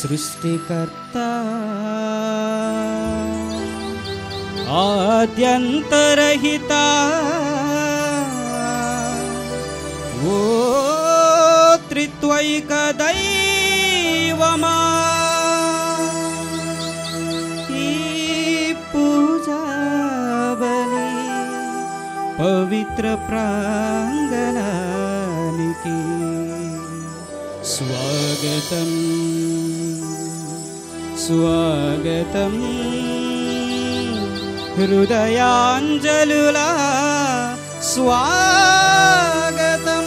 సృష్టికర్త ఆద్యంతరహిత ఓ త్రిత్వైక దైవమా ఈ పూజా బలి పవిత్ర ప్రాంగణానికి స్వాగతం స్వాగతం హృదయాంజలులా స్వాగతం.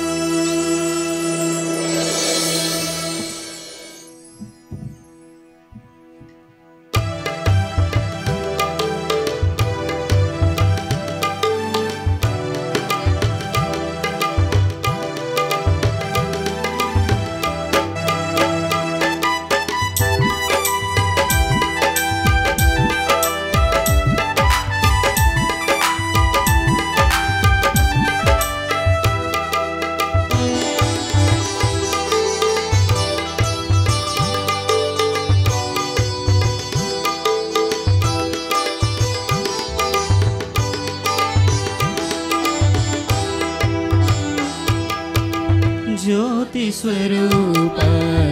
జ్యోతి స్వరూప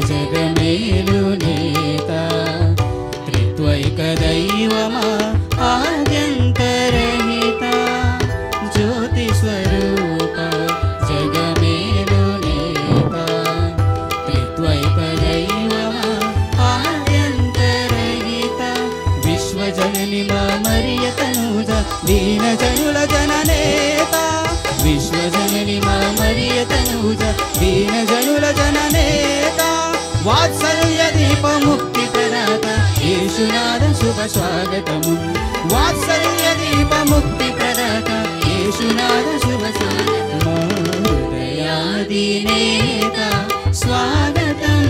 జగమేలు నేత త్రిత్వైక దైవమా ఆద్యంతరహిత జ్యోతి స్వరూప జగమేలు నేత త్రిత్వైక దైవమా ఆద్యంతరహిత విశ్వజనని మరియ తనూజ దీనజనుల జననేత విశ్వజనని మరియ తనూజ దీనజనుల జననేత వాత్సల్య దీప ముక్తి ప్రదాత యేసునాథ శుభ స్వాగతము వాత్సల్య దీప ముక్తి ప్రదాత యేసునాథ శుభ స్వాగతము హృదయాదినేత స్వాగతం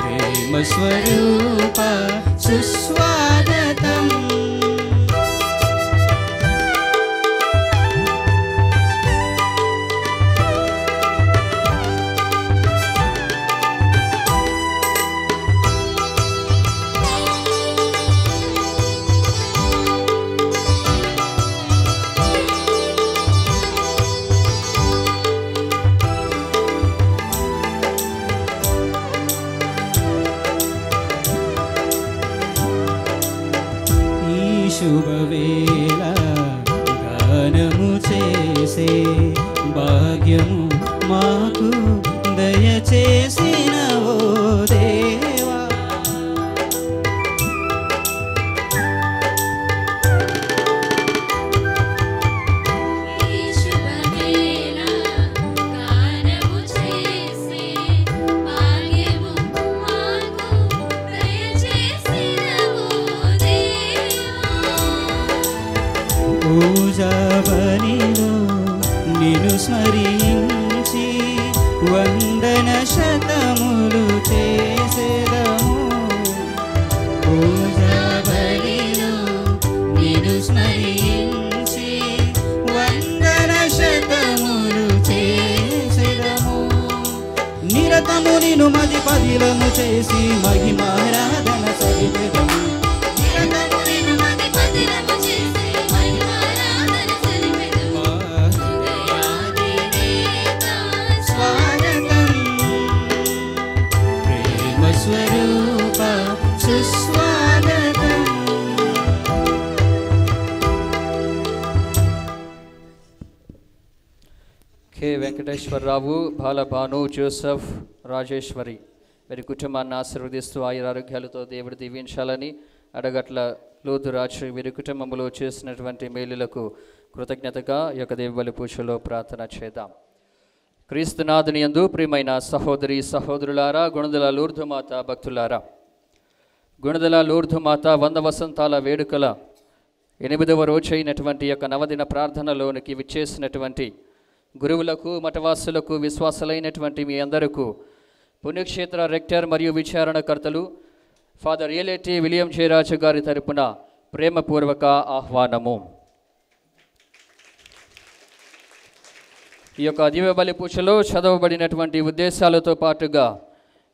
ప్రేమ స్వరూప సుస్వాగతం. శుభవేళ గానము చేసే భాగ్యము మాకు దయచేసిన ఓ దేవా పూజా బలిలో నిన్ను స్మరించి వందన శతములు చేసేదము పూజా బలిలో నిన్ను స్మరించి వందన శతములు చేసేదము నిరతము నిన్ను మది పదిలము చేసి మహిమారాధన సరిపెదము స్వరూప సుస్వాగతం. కె వెంకటేశ్వరరావు, బాలభాను, జోసెఫ్, రాజేశ్వరి వీరి కుటుంబాన్ని ఆశీర్వదిస్తూ ఆయురారోగ్యాలతో దేవుడు దీవించాలని అడగట్ల లోతురాజు వీరి కుటుంబంలో చేసినటువంటి మేలులకు కృతజ్ఞతగా ఈ యొక్క దేవుని పూజలో ప్రార్థన చేద్దాం. క్రీస్తునాథుని యందు ప్రియమైన సహోదరి సహోదరులారా, గుణదల లూర్ధుమాత భక్తులారా, గుణదల లూర్ధుమాత 100 వసంతాల వేడుకల 8వ రోజు అయినటువంటి యొక్క నవదిన ప్రార్థనలోనికి విచ్చేసినటువంటి గురువులకు, మఠవాసులకు, విశ్వాసులైనటువంటి మీ అందరకు పుణ్యక్షేత్ర రెక్టర్ మరియు విచారణకర్తలు ఫాదర్ ఏలేటి విలియం జయరాజు గారి తరపున ప్రేమపూర్వక ఆహ్వానము. ఈ యొక్క దివ్య బలి పూజలో చదవబడినటువంటి ఉద్దేశాలతో పాటుగా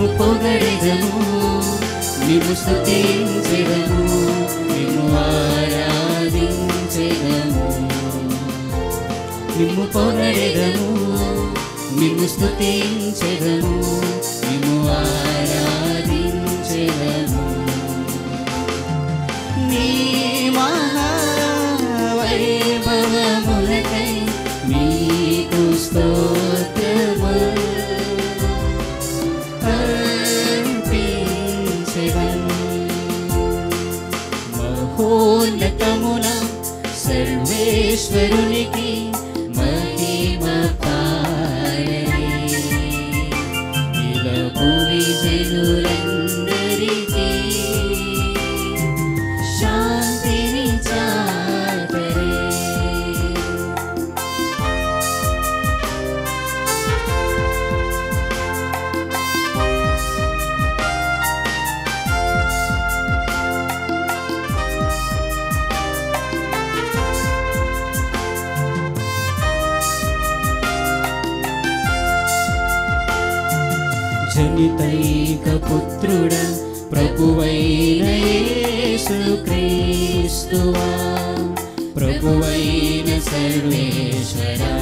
నిన్ను పొగడెదము, నిన్ను స్తుతించెదము, నిన్ను ఆరాధించెదము. నిన్ను పొగడెదము, నిన్ను స్తుతించెదము, నిన్ను ఆరాధించెదము. నీ మహావైభవములకై నీకు స్తోత్రములు అర్పించెదము. మహోన్నతమున సర్వేశ్వరునికి మహిమ పాడెడి. ఇలా భూమి జనులందరికీ శాంతిని చాటెడి. జనితైక పుత్రుడ ప్రభువైన యేసుక్రీస్తువా, ప్రభువైన సర్వేశ్వరా,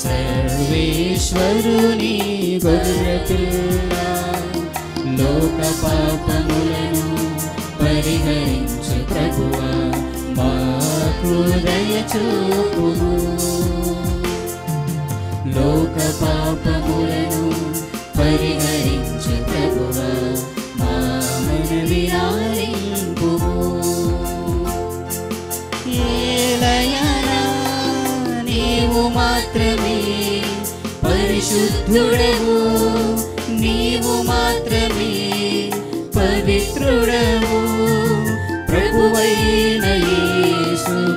సర్వేశ్వరుని గొర్రెపిల్ల, లోక పాపములను పరిహరించు ప్రభువా, మాకు దయ చూపుము. లోక పాపములను పరిహరించు ప్రభువా, మా మనవి ఆలింపుము. ఏలయనా నీవు మాత్రమే పరిశుద్ధుడవు, నీవు మాత్రమే పవిత్రుడవు. ప్రభువైన యేసుక్రీస్తువా,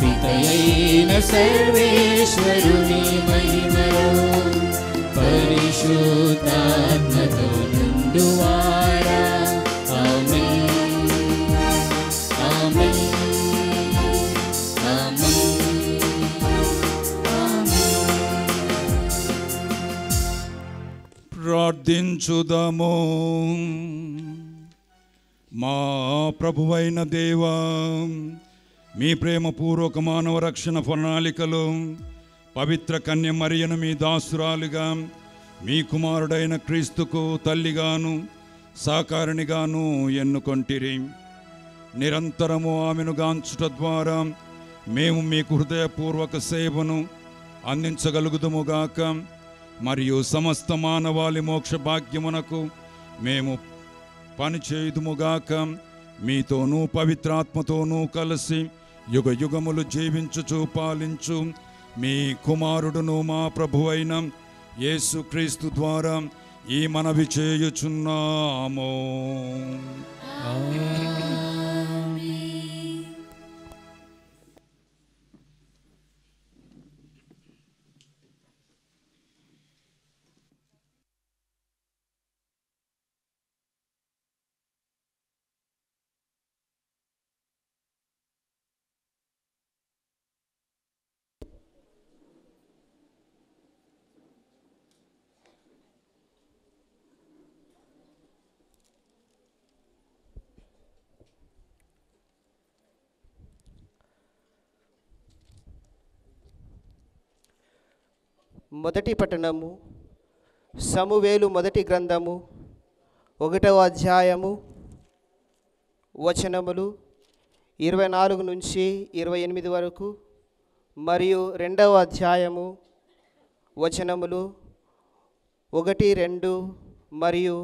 పితయైన సర్వేశ్వరుని మహిమలో పరిశుద్ధాత్మతో నుండువారా. ఆమేన్, ఆమేన్, ఆమేన్, ఆమేన్. ప్రార్థించుదాము. మా ప్రభువైన దేవా, మీ ప్రేమపూర్వక మానవ రక్షణ ప్రణాళికలో పవిత్ర కన్య మరియను మీ దాసురాలుగా, మీ కుమారుడైన క్రీస్తుకు తల్లిగాను సాకారణిగాను ఎన్నుకొంటిరి. నిరంతరము ఆమెను గాంచుట ద్వారా మేము మీకు హృదయపూర్వక సేవను అందించగలుగుదుముగాక. మరియు సమస్త మానవాళి మోక్ష భాగ్యమునకు మేము పనిచేయుదుముగాక. మీతోనూ పవిత్రాత్మతోనూ కలిసి యుగ యుగములు జీవించుచు పాలించు మీ కుమారుడును మా ప్రభువైన యేసుక్రీస్తు ద్వారా ఈ మనవి చేయుచున్నాము. మొదటి పట్టణము సమూవేలు మొదటి గ్రంథము 1వ అధ్యాయము వచనములు 24 నుంచి 28 వరకు, మరియు 2వ అధ్యాయము వచనములు 1, 2 మరియు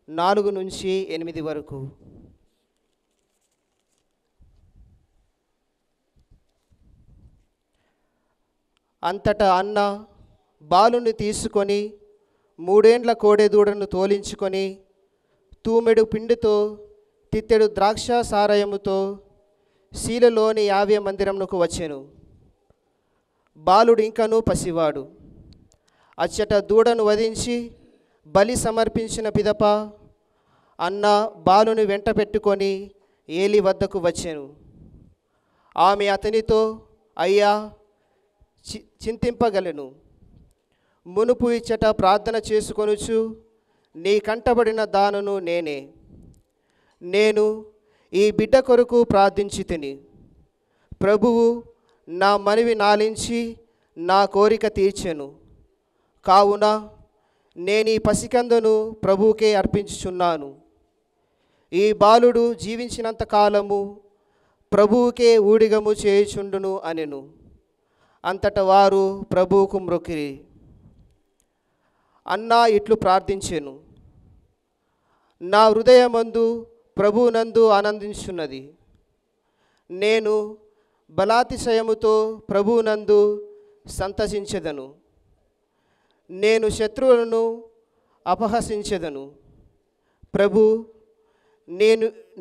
4 నుంచి 8 వరకు. అంతటా అన్న బాలుని తీసుకొని 3 ఏండ్ల కోడెదూడను తోలించుకొని తూమెడు పిండితో తిత్తెడు ద్రాక్ష సారయముతో శీలలోని యావ్య మందిరమునకు వచ్చెను. బాలుడు ఇంకనూ పసివాడు. అచ్చట దూడను వధించి బలి సమర్పించిన పిదప అన్న బాలుని వెంట పెట్టుకొని ఏలి వద్దకు వచ్చెను. ఆమె అతనితో, అయ్యా చింతింపగలను, మునుపు ఇచ్చట ప్రార్థన చేసుకొనుచు నీ కంటబడిన దానను నేనే. నేను ఈ బిడ్డ కొరకు ప్రార్థించి తిని, ప్రభువు నా మనవి నాలించి నా కోరిక తీర్చెను. కావున నేను ఈ పసికందును ప్రభువుకే అర్పించుచున్నాను. ఈ బాలుడు జీవించినంత కాలము ప్రభువుకే ఊడిగము చేయుచుండును అనెను. అంతట వారు ప్రభువుకు మ్రొక్కిరి. అన్నా ఇట్లు ప్రార్థించెను, నా హృదయమందు ప్రభువునందు ఆనందించున్నది. నేను బలాతిశయముతో ప్రభువునందు సంతసించెదను. నేను శత్రువులను అపహసించెదను. ప్రభు,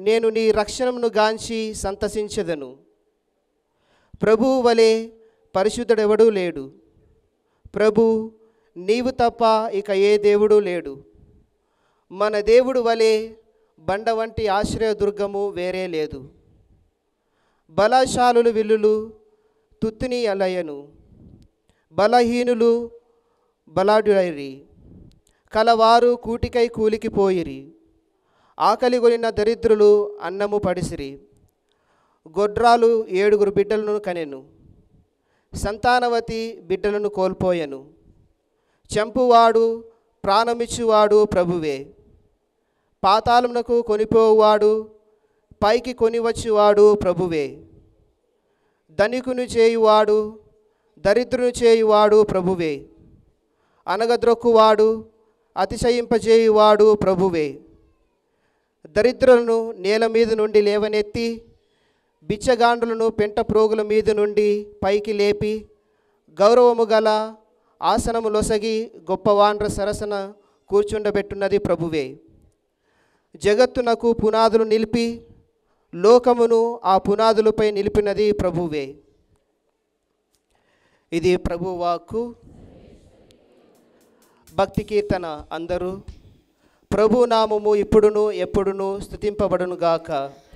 నేను నీ రక్షణను గాంచి సంతసించెదను. ప్రభువు వలె పరిశుద్ధుడెవడూ లేడు. ప్రభు, నీవు తప్ప ఇక ఏ దేవుడు లేడు. మన దేవుడు వలె బండ వంటి ఆశ్రయదుర్గము వేరే లేదు. బలశాలులు విల్లులు తుత్తిని అలయను, బలహీనులు బలాఢ్యులైరి, కలవారు కూటికై కూలికిపోయిరి. ఆకలిగొనిన దరిద్రులు అన్నము పడిసిరి. గొడ్రాలు 7 బిడ్డలను కనెను, సంతానవతి బిడ్డలను కోల్పోయెను. చంపువాడు ప్రాణమిచ్చువాడు ప్రభువే. పాతాళమునకు కొనిపోవాడు, పైకి కొనివచ్చువాడు ప్రభువే. ధనికుని చేయువాడు, దరిద్రుని చేయువాడు ప్రభువే. అనగద్రొక్కువాడు, అతిశయింపజేయువాడు ప్రభువే. దరిద్రులను నేల మీద నుండి లేవనెత్తి, బిచ్చగాండ్రులను పెంట ప్రోగుల మీద నుండి పైకి లేపి, గౌరవము గల ఆసనము లొసగి గొప్పవాండ్ర సరసన కూర్చుండబెట్టున్నది ప్రభువే. జగత్తునకు పునాదులు నిలిపి లోకమును ఆ పునాదులపై నిలిపినది ప్రభువే. ఇది ప్రభువాక్కు. భక్తి కీర్తన. అందరూ ప్రభు నామము ఇప్పుడును ఎప్పుడును స్తుతింపబడును గాక.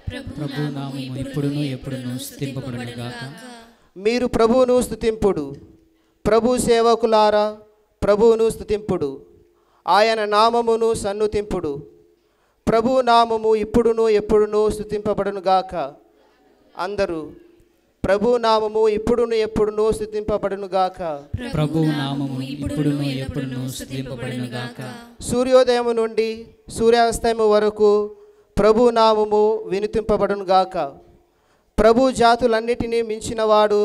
ప్రభు నామము ఇప్పుడును ఎప్పుడును స్తుతింపబడును గాక. మీరు ప్రభువును స్తుతింపుడు. ప్రభు సేవకులారా ప్రభువును స్తుతింపుడు. ఆయన నామమును సన్నుతింపుడు. ప్రభు నామము ఇప్పుడును ఎప్పుడును స్తుతింపబడును గాక. అందరూ ప్రభు నామము ఇప్పుడును ఎప్పుడును స్తుతింపబడును గాక. ప్రభు నామము ఇప్పుడును ఎప్పుడును స్తుతింపబడును గాక. సూర్యోదయం నుండి సూర్యాస్తమయం వరకు ప్రభు నామము వినుతింపబడును గాక. ప్రభు జాతులన్నిటినీ మించినవాడు,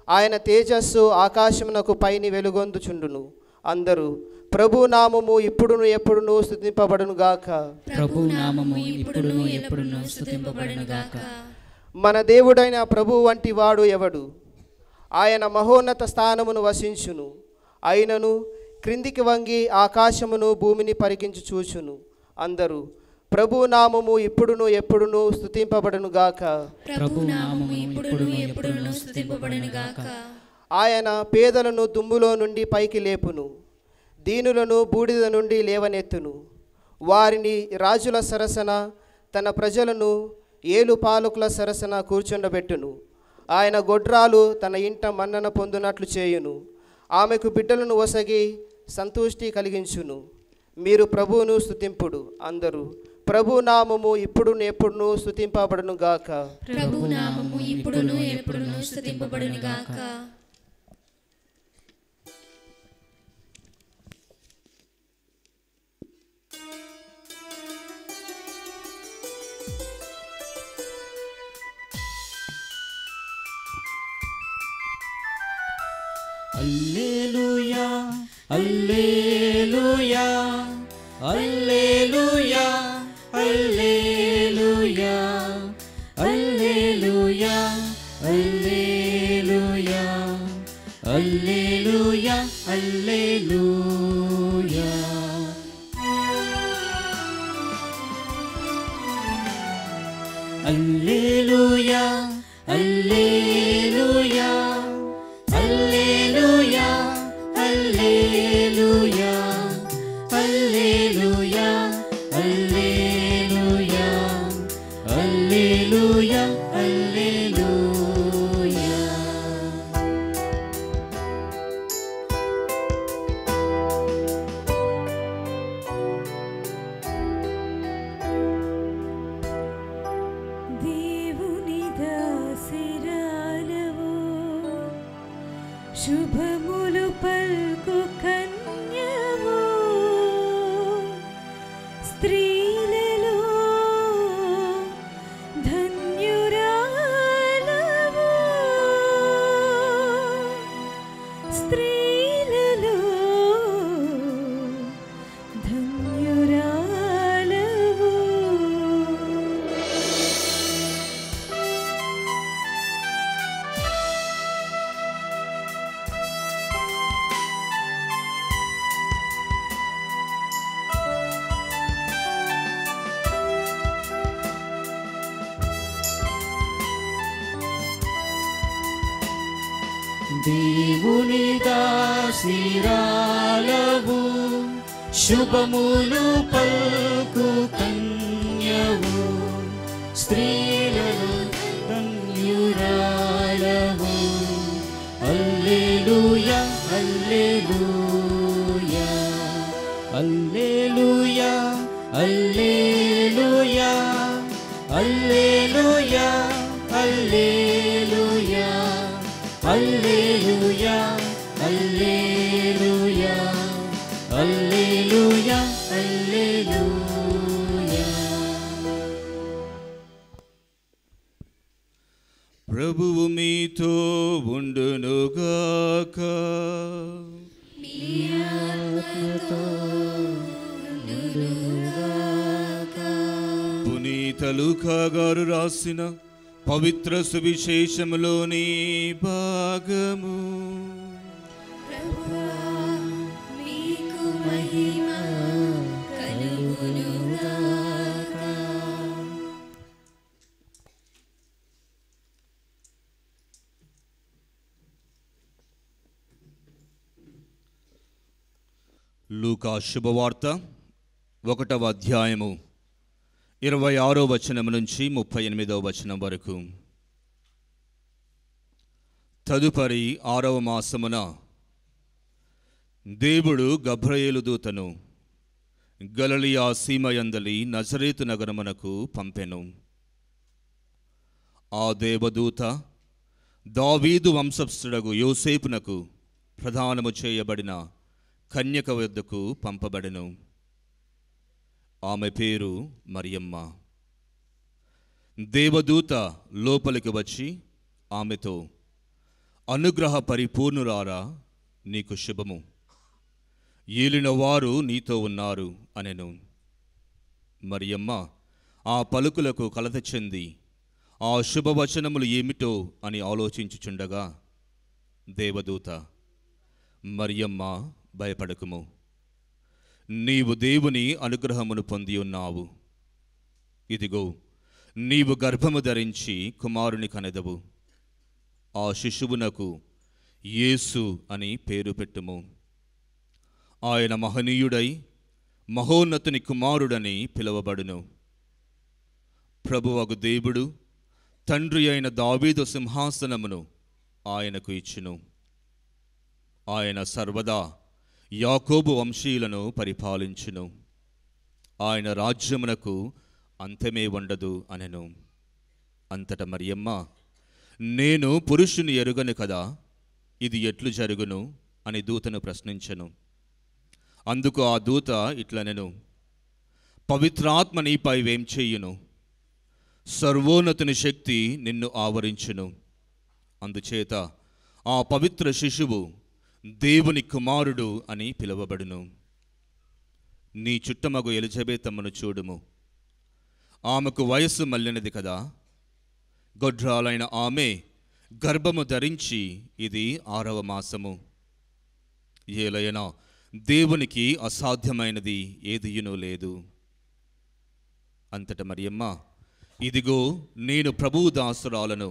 ఆయన తేజస్సు ఆకాశమునకు పైని వెలుగొందుచుండును. అందరూ ప్రభు నామము ఇప్పుడును ఎప్పుడును స్తుతింపబడును గాక. ప్రభు నామము ఇప్పుడును ఎప్పుడును స్తుతింపబడును గాక. మన దేవుడైన ప్రభు వంటి వాడు ఎవడు? ఆయన మహోన్నత స్థానమును వసించును. అయినను క్రిందికి వంగి ఆకాశమును భూమిని పరికించి చూచును. అందరూ ప్రభు నామము ఇప్పుడును ఎప్పుడును స్తుతింపబడును గాక. ప్రభు నామము ఇప్పుడును ఎప్పుడును స్తుతింపబడును గాక. ఆయన పేదలను దుమ్ములో నుండి పైకి లేపును, దీనులను బూడిద నుండి లేవనెత్తును. వారిని రాజుల సరసన, తన ప్రజలను ఏలు పాలకుల సరసన కూర్చుండబెట్టును. ఆయన గొడ్రాలు తన ఇంట మన్నన పొందునట్లు చేయును. ఆమెకు బిడ్డలను ఒసగి సంతృష్టి కలిగించును. మీరు ప్రభువును స్తుతింపుడు. అందరూ ప్రభు నామము ఇప్పుడును ఎప్పుడును స్తుతింపబడును గాక. ప్రభు నామము ఇప్పుడును ఎప్పుడును స్తుతింపబడును గాక. హల్లెలూయా హల్లెలూయా హల్లెలూయా హల్లెలూయా హల్లెలూయా హల్లెలూయా హల్లెలూయా హల్లెలూయా. హల్లెలూయా హల్లెలూయా హల్లెలూయా హల్లెలూయా హల్లెలూయా హల్లెలూయా హల్లెలూయా హల్లెలూయా. దేవుని దాసిరాలవు, శుభములు పల్కు కన్యవు, స్త్రీలను ధన్యురాలవు. హల్లెలూయా హల్లెలూయా హల్లెలూయా హల్లెలూయా హల్లెలూయా హల్లెలూయా హల్లెలూయా హల్లెలూయా హల్లెలూయా హల్లెలూయా. ప్రభువు మీతో ఉండునుగాక. పునీత లూకా గారు రాసిన పవిత్ర సువిశేషములోని భాగము. లూకా శుభవార్త 1వ అధ్యాయము 26వ వచనం నుంచి 38వ వచనం వరకు. తదుపరి 6వ మాసమున దేవుడు గబ్రయేలు దూతను గలిలయ సీమయందలి నజరేతు నగరమునకు పంపెను. ఆ దేవదూత దావీదు వంశస్థుడగు యోసేపునకు ప్రదానము చేయబడిన కన్యక వద్దకు పంపబడెను. ఆమె పేరు మరియమ్మ. దేవదూత లోపలికి వచ్చి ఆమెతో, అనుగ్రహ పరిపూర్ణురారా, నీకు శుభము, ఏలిన వారు నీతో ఉన్నారు అనెను. మరియమ్మ ఆ పలుకులకు కలత చెంది ఆ శుభవచనములు ఏమిటో అని ఆలోచించుచుండగా దేవదూత, మరియమ్మ భయపడకుము, నీవు దేవుని అనుగ్రహమును పొంది ఉన్నావు. ఇదిగో, నీవు గర్భము ధరించి కుమారుని కనెదవు. ఆ శిశువునకు యేసు అని పేరు పెట్టుము. ఆయన మహనీయుడై మహోన్నతుని కుమారుడని పిలువబడును. ప్రభువగు దేవుడు తండ్రి అయిన దావీదు సింహాసనమును ఆయనకు ఇచ్చును. ఆయన సర్వదా యాకోబు వంశీయులను పరిపాలించును. ఆయన రాజ్యమునకు అంతమే ఉండదు అనెను. అంతట మరియమ్మ, నేను పురుషుని ఎరుగను కదా, ఇది ఎట్లు జరుగును అని దూతను ప్రశ్నించెను. అందుకు ఆ దూత ఇట్లనెను, పవిత్రాత్మ నీపై వేం చెయ్యును, సర్వోన్నతుని శక్తి నిన్ను ఆవరించును. అందుచేత ఆ పవిత్ర శిశువు దేవుని కుమారుడు అని పిలువబడును. నీ చుట్టమగు ఎలిజబెతమ్మను చూడుము, ఆమెకు వయస్సు మళ్ళినది కదా. గొడ్రాలైన ఆమె గర్భము ధరించి ఇది 6వ మాసము. ఏలైనా దేవునికి అసాధ్యమైనది ఏదియునూ లేదు. అంతట మరియమ్మ, ఇదిగో నేను ప్రభువు దాసురాలను,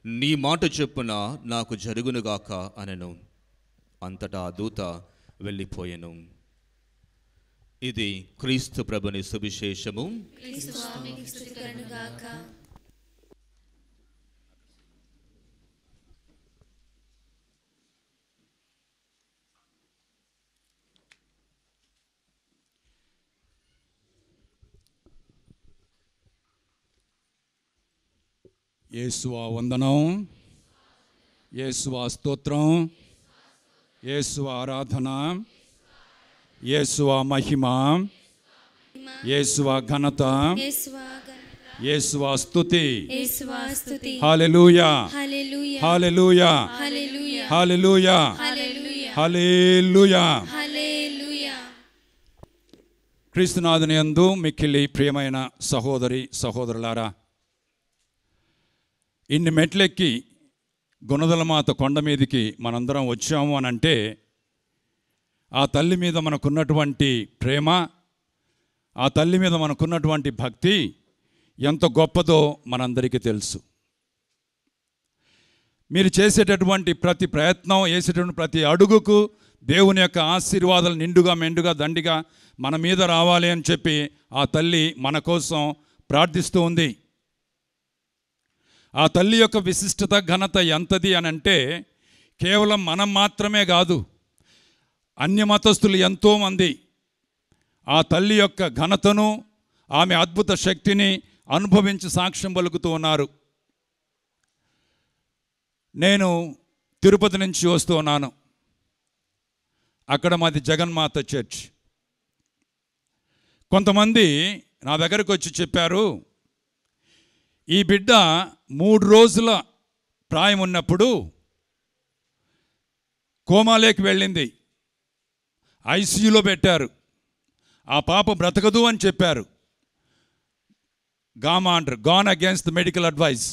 నీ మాట చొప్పున నాకు జరుగునుగాక అనెను. అంతటా ఆ దూత వెళ్ళిపోయెను. ఇది క్రీస్తు ప్రభుని సువిశేషము. యేసువా వందనం, యేసువా స్తోత్రం, యేసువా ఆరాధన, యేసువా మహిమ, యేసువా ఘనత, యేసువా స్తుతి. హల్లెలూయా హల్లెలూయా హల్లెలూయా హల్లెలూయా. క్రీస్తునాథుని యందు మిక్కిలి ప్రియమైన సహోదరి సహోదరులారా, ఇన్ని మెట్లెక్కి గుణదలమాత కొండ మీదకి మనందరం వచ్చాము అని అంటే ఆ తల్లి మీద మనకున్నటువంటి ప్రేమ, ఆ తల్లి మీద మనకున్నటువంటి భక్తి ఎంత గొప్పదో మనందరికీ తెలుసు. మీరు చేసేటటువంటి ప్రతి ప్రయత్నం, వేసేటటువంటి ప్రతి అడుగుకు దేవుని యొక్క ఆశీర్వాదాలు నిండుగా మెండుగా దండిగా మన మీద రావాలి అని చెప్పి ఆ తల్లి మన కోసం ప్రార్థిస్తూ ఉంది. ఆ తల్లి యొక్క విశిష్టత ఘనత ఎంతది అని అంటే, కేవలం మనం మాత్రమే కాదు, అన్య మతస్థులు ఎంతోమంది ఆ తల్లి యొక్క ఘనతను, ఆమె అద్భుత శక్తిని అనుభవించి సాక్ష్యం పలుకుతూ ఉన్నారు. నేను తిరుపతి నుంచి వస్తూ ఉన్నాను. అక్కడ మాది జగన్మాత చర్చ్. కొంతమంది నా దగ్గరకు వచ్చి చెప్పారు, ఈ బిడ్డ 3 రోజుల ప్రాయం ఉన్నప్పుడు కోమాలోకి వెళ్ళింది, ఐసీయూలో పెట్టారు, ఆ పాప బ్రతకదు అని చెప్పారు. Gone against the medical advice.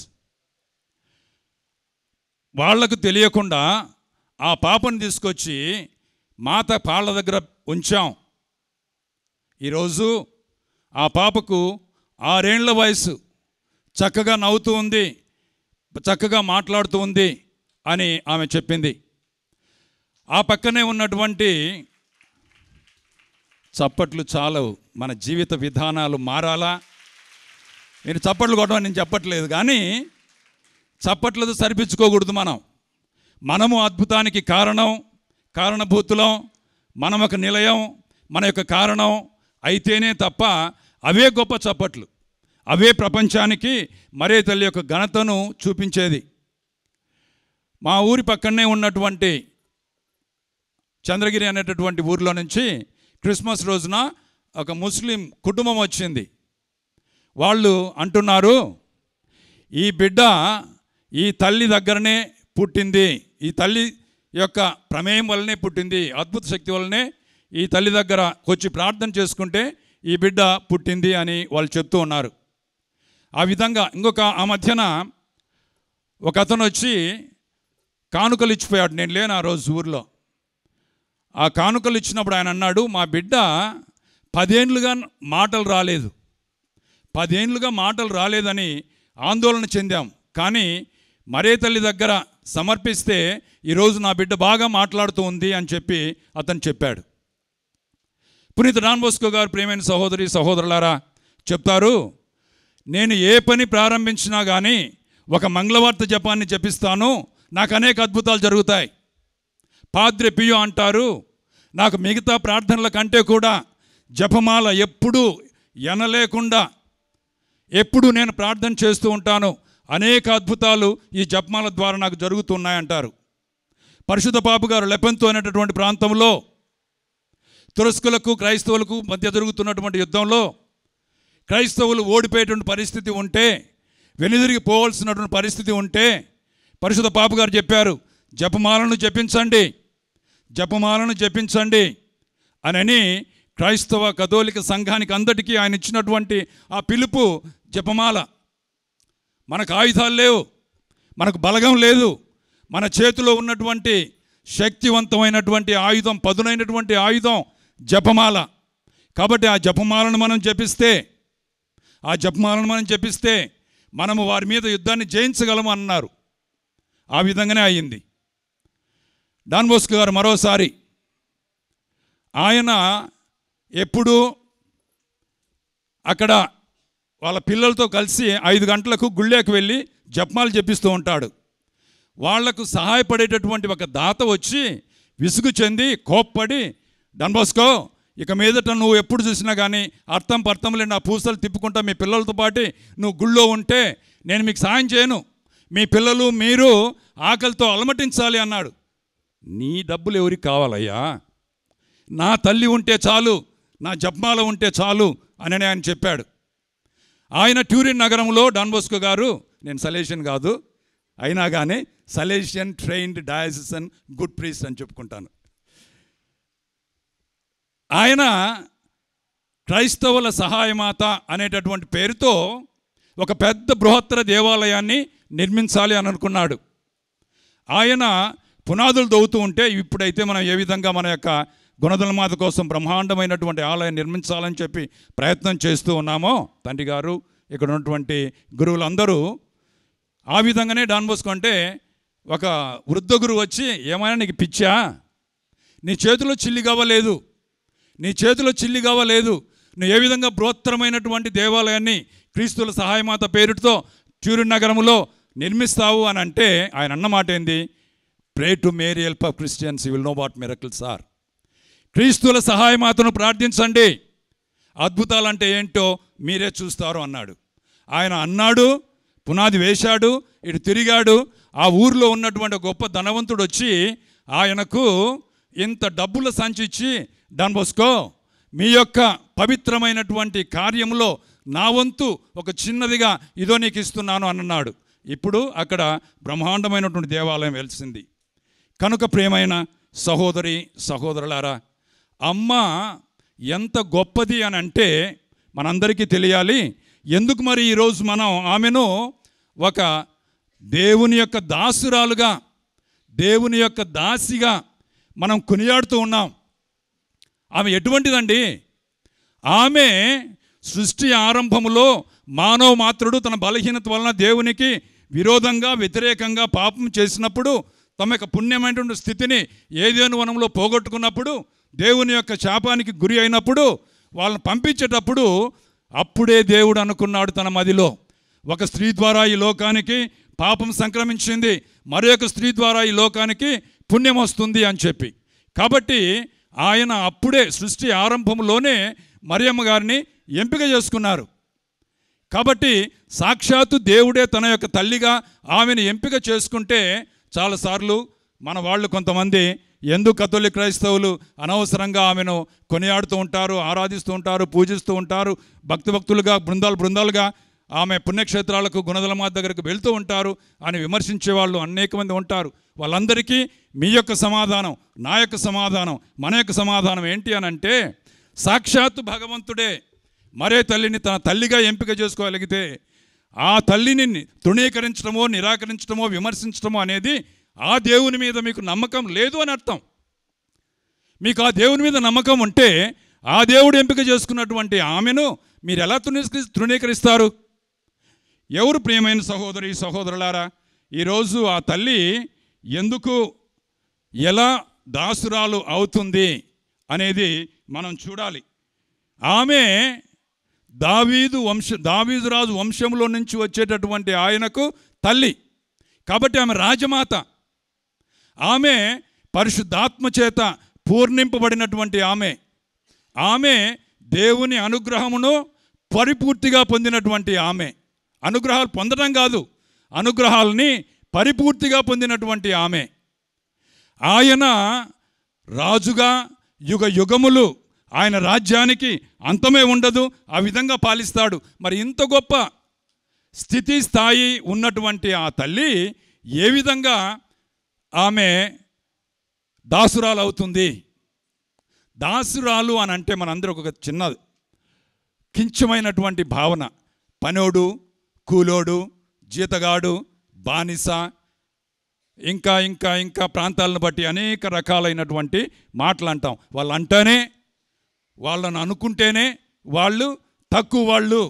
వాళ్లకు తెలియకుండా ఆ పాపను తీసుకొచ్చి మాత పాళ్ళ దగ్గర ఉంచాం. ఈరోజు ఆ పాపకు 6 ఏళ్ల వయసు, చక్కగా నవ్వుతూ ఉంది, చక్కగా మాట్లాడుతూ ఉంది అని ఆమె చెప్పింది. ఆ పక్కనే ఉన్నటువంటి చప్పట్లు చాలవు, మన జీవిత విధానాలు మారాలా. నేను చప్పట్లు కొట్టమని నేను చెప్పట్లేదు, కానీ చప్పట్లతో సరిపించుకోకూడదు. మనము అద్భుతానికి కారణభూతులం, మనం ఒక నిలయం, మన యొక్క కారణం అయితేనే తప్ప అవే గొప్ప చప్పట్లు, అవే ప్రపంచానికి మరే తల్లి యొక్క ఘనతను చూపించేది. మా ఊరి పక్కనే ఉన్నటువంటి చంద్రగిరి అనేటటువంటి ఊరిలో నుంచి క్రిస్మస్ రోజున ఒక ముస్లిం కుటుంబం వచ్చింది. వాళ్ళు అంటున్నారు, ఈ బిడ్డ ఈ తల్లి దగ్గరనే పుట్టింది, ఈ తల్లి యొక్క ప్రమేయం వల్లనే పుట్టింది, అద్భుత శక్తి వల్లనే ఈ తల్లి దగ్గర వచ్చి ప్రార్థన చేసుకుంటే ఈ బిడ్డ పుట్టింది అని వాళ్ళు చెప్తూ ఉన్నారు. ఆ విధంగా ఆ మధ్యన ఒక అతను వచ్చి కానుకలు ఇచ్చిపోయాడు. నేను లేను ఆ రోజు ఊరిలో. ఆ కానుకలు ఇచ్చినప్పుడు ఆయన అన్నాడు, మా బిడ్డ 10 ఏళ్ళుగా మాటలు రాలేదు, 10 ఏళ్ళుగా మాటలు రాలేదని ఆందోళన చెందాం, కానీ మరే తల్లి దగ్గర సమర్పిస్తే ఈరోజు నా బిడ్డ బాగా మాట్లాడుతూ ఉంది అని చెప్పి అతను చెప్పాడు. పునీత డాన్ బోస్కో గారు ప్రియమైన సహోదరి సహోదరులారా చెప్తారు, నేను ఏ పని ప్రారంభించినా కానీ ఒక మంగళవార్త జపాన్ని జపిస్తాను, నాకు అనేక అద్భుతాలు జరుగుతాయి. పాద్రే పియో అంటారు, నాకు మిగతా ప్రార్థనల కంటే కూడా జపమాల ఎప్పుడూ ఎనలేకుండా ఎప్పుడు నేను ప్రార్థన చేస్తూ ఉంటాను, అనేక అద్భుతాలు ఈ జపమాల ద్వారా నాకు జరుగుతున్నాయంటారు. పరిశుద్ధ పాపు గారు లెపెంతో అనేటటువంటి ప్రాంతంలో తురస్కులకు క్రైస్తవులకు మధ్య జరుగుతున్నటువంటి యుద్ధంలో క్రైస్తవులు ఓడిపోయేటువంటి పరిస్థితి ఉంటే, వెనుదిరిగి పోవాల్సినటువంటి పరిస్థితి ఉంటే పరిశుద్ధ పాపు గారు చెప్పారు, జపమాలను జపించండి అని క్రైస్తవ కథోలిక సంఘానికి అందరికీ ఆయన ఇచ్చినటువంటి ఆ పిలుపు జపమాల. మనకు ఆయుధాలు లేవు, మనకు బలగం లేదు, మన చేతిలో ఉన్నటువంటి శక్తివంతమైనటువంటి ఆయుధం, పదునైనటువంటి ఆయుధం జపమాల. కాబట్టి ఆ జపమాలను మనం జపిస్తే మనము వారి మీద యుద్ధాన్ని జయించగలము అన్నారు. ఆ విధంగానే అయ్యింది. డాన్ బోస్కో గారు మరోసారి ఆయన ఎప్పుడూ అక్కడ వాళ్ళ పిల్లలతో కలిసి 5 గంటలకు గుళ్ళేకి వెళ్ళి జపమాలు జపిస్తూ ఉంటాడు. వాళ్లకు సహాయపడేటటువంటి ఒక దాత వచ్చి విసుగు చెంది కోప్పడి, డాన్ బోస్కో ఇక మీదట నువ్వు ఎప్పుడు చూసినా కానీ అర్థం లేని ఆ పూసలు తిప్పుకుంటా మీ పిల్లలతో పాటు నువ్వు గుళ్ళో ఉంటే నేను మీకు సాయం చేయను, మీ పిల్లలు మీరు ఆకలితో అలమటించాలి అన్నాడు. నీ డబ్బులు ఎవరికి కావాలయ్యా, నా తల్లి ఉంటే చాలు, నా జపమాల ఉంటే చాలు అని ఆయన చెప్పాడు. ఆయన ట్యూరిన్ నగరంలో డాన్ బోస్కో గారు, నేను సలేషియన్ కాదు అయినా కానీ సలేషియన్ ట్రైన్డ్ డయాసిసన్ గుడ్ ప్రీస్ట్ అని చెప్పుకుంటాను. ఆయన క్రైస్తవుల సహాయమాత అనేటటువంటి పేరుతో ఒక పెద్ద బృహత్తర దేవాలయాన్ని నిర్మించాలి అని అనుకున్నాడు. ఆయన పునాదులు దవ్వుతూ ఉంటే, ఇప్పుడైతే మనం ఏ విధంగా మన యొక్క గుణదల మాత కోసం బ్రహ్మాండమైనటువంటి ఆలయం నిర్మించాలని చెప్పి ప్రయత్నం చేస్తూ ఉన్నామో, తండ్రి గారు ఇక్కడ ఉన్నటువంటి గురువులందరూ ఆ విధంగానే డాన్ బోస్కో అంటే ఒక వృద్ధ గురువు వచ్చి, ఏమైనా నీకు పిచ్చా, నీ చేతిలో చిల్లి గవ్వలేదు, నీ చేతిలో చిల్లి గవ్వలేదు, నువ్వు ఏ విధంగా బృహత్తరమైనటువంటి దేవాలయాన్ని క్రీస్తుల సహాయమాత పేరుతో ట్యూరిన్ నగరములో నిర్మిస్తావు అని అంటే ఆయన అన్నమాట ఏంది? Pray to Mary help of Christians, you will know what miracles are. క్రీస్తుల సహాయమాతను ప్రార్థించండి, అద్భుతాలు అంటే ఏంటో మీరే చూస్తారు అన్నాడు. ఆయన అన్నాడు, పునాది వేశాడు, ఇటు తిరిగాడు. ఆ ఊరిలో ఉన్నటువంటి గొప్ప ధనవంతుడు వచ్చి ఆయనకు ఇంత డబ్బుల సంచి ఇచ్చి, డాన్ బోస్కో మీ యొక్క పవిత్రమైనటువంటి కార్యంలో నా వంతు ఒక చిన్నదిగా ఇదో నీకు ఇస్తున్నాను అన్నాడు. ఇప్పుడు అక్కడ బ్రహ్మాండమైనటువంటి దేవాలయం వెలిసింది. కనుక ప్రియమైన సహోదరి సహోదరులారా, అమ్మ ఎంత గొప్పది అని అంటే మనందరికీ తెలియాలి. ఎందుకు మరి ఈరోజు మనం ఆమెను ఒక దేవుని యొక్క దాసురాలుగా, దేవుని యొక్క దాసిగా మనం కొనియాడుతూ ఉన్నాం. ఆమె ఎటువంటిదండి? ఆమె సృష్టి ఆరంభములో మానవ మాత్రుడు తన బలహీనత వలన దేవునికి విరోధంగా వ్యతిరేకంగా పాపం చేసినప్పుడు, తమ యొక్క పుణ్యమైనటువంటి స్థితిని ఏదేను వనంలో పోగొట్టుకున్నప్పుడు, దేవుని యొక్క శాపానికి గురి అయినప్పుడు, వాళ్ళని పంపించేటప్పుడు అప్పుడే దేవుడు అనుకున్నాడు తన మదిలో, ఒక స్త్రీ ద్వారా ఈ లోకానికి పాపం సంక్రమించింది, మరొక స్త్రీ ద్వారా ఈ లోకానికి పుణ్యం వస్తుంది అని చెప్పి. కాబట్టి ఆయన అప్పుడే సృష్టి ఆరంభంలోనే మరియమ్మ గారిని ఎంపిక చేసుకున్నారు. కాబట్టి సాక్షాత్తు దేవుడే తన యొక్క తల్లిగా ఆమెను ఎంపిక చేసుకుంటే, చాలాసార్లు మన వాళ్ళు కొంతమంది ఎందుకు కథోలిక్ క్రైస్తవులు అనవసరంగా ఆమెను కొనియాడుతూ ఉంటారు, ఆరాధిస్తూ ఉంటారు, పూజిస్తూ ఉంటారు, భక్తులుగా బృందాలుగా ఆమె పుణ్యక్షేత్రాలకు గుణదలమాత దగ్గరకు వెళ్తూ ఉంటారు అని విమర్శించే వాళ్ళు అనేక మంది ఉంటారు. వాళ్ళందరికీ మీ యొక్క సమాధానం, నా యొక్క సమాధానం, మన యొక్క సమాధానం ఏంటి అని అంటే, సాక్షాత్తు భగవంతుడే మరే తల్లిని తన తల్లిగా ఎంపిక చేసుకోగలిగితే, ఆ తల్లిని తృణీకరించడమో నిరాకరించడమో విమర్శించడమో అనేది ఆ దేవుని మీద మీకు నమ్మకం లేదు అని అర్థం. మీకు ఆ దేవుని మీద నమ్మకం ఉంటే ఆ దేవుడు ఎంపిక చేసుకున్నటువంటి ఆమెను మీరు ఎలా తృణీకరిస్తారు? ఎవరు ప్రియమైన సహోదరి సహోదరులారా, ఈరోజు ఆ తల్లి ఎందుకు ఎలా దాసురాలు అవుతుంది అనేది మనం చూడాలి. ఆమె దావీదు రాజు వంశంలో నుంచి వచ్చేటటువంటి ఆయనకు తల్లి కాబట్టి ఆమె రాజమాత. ఆమె పరిశుద్ధాత్మ చేత పూర్ణింపబడినటువంటి ఆమె దేవుని అనుగ్రహమును పరిపూర్తిగా పొందినటువంటి ఆమె. అనుగ్రహాలు పొందడం కాదు, అనుగ్రహాలని పరిపూర్తిగా పొందినటువంటి ఆమె. ఆయన రాజుగా యుగములు ఆయన రాజ్యానికి అంతమే ఉండదు, ఆ విధంగా పాలిస్తాడు. మరి ఇంత గొప్ప స్థితి స్థాయి ఉన్నటువంటి ఆ తల్లి ఏ విధంగా ఆమె దాసురాలు అవుతుంది? దాసురాలు అని అంటే మనందరూ ఒక చిన్న కించమైనటువంటి భావన. పనోడు, కూలోడు, జీతగాడు, బానిస, ఇంకా ఇంకా ఇంకా ప్రాంతాలను బట్టి అనేక రకాలైనటువంటి మాటలు అంటాం. వాళ్ళు అంటేనే, వాళ్ళను అనుకుంటేనే వాళ్ళు తక్కువ వాళ్ళు.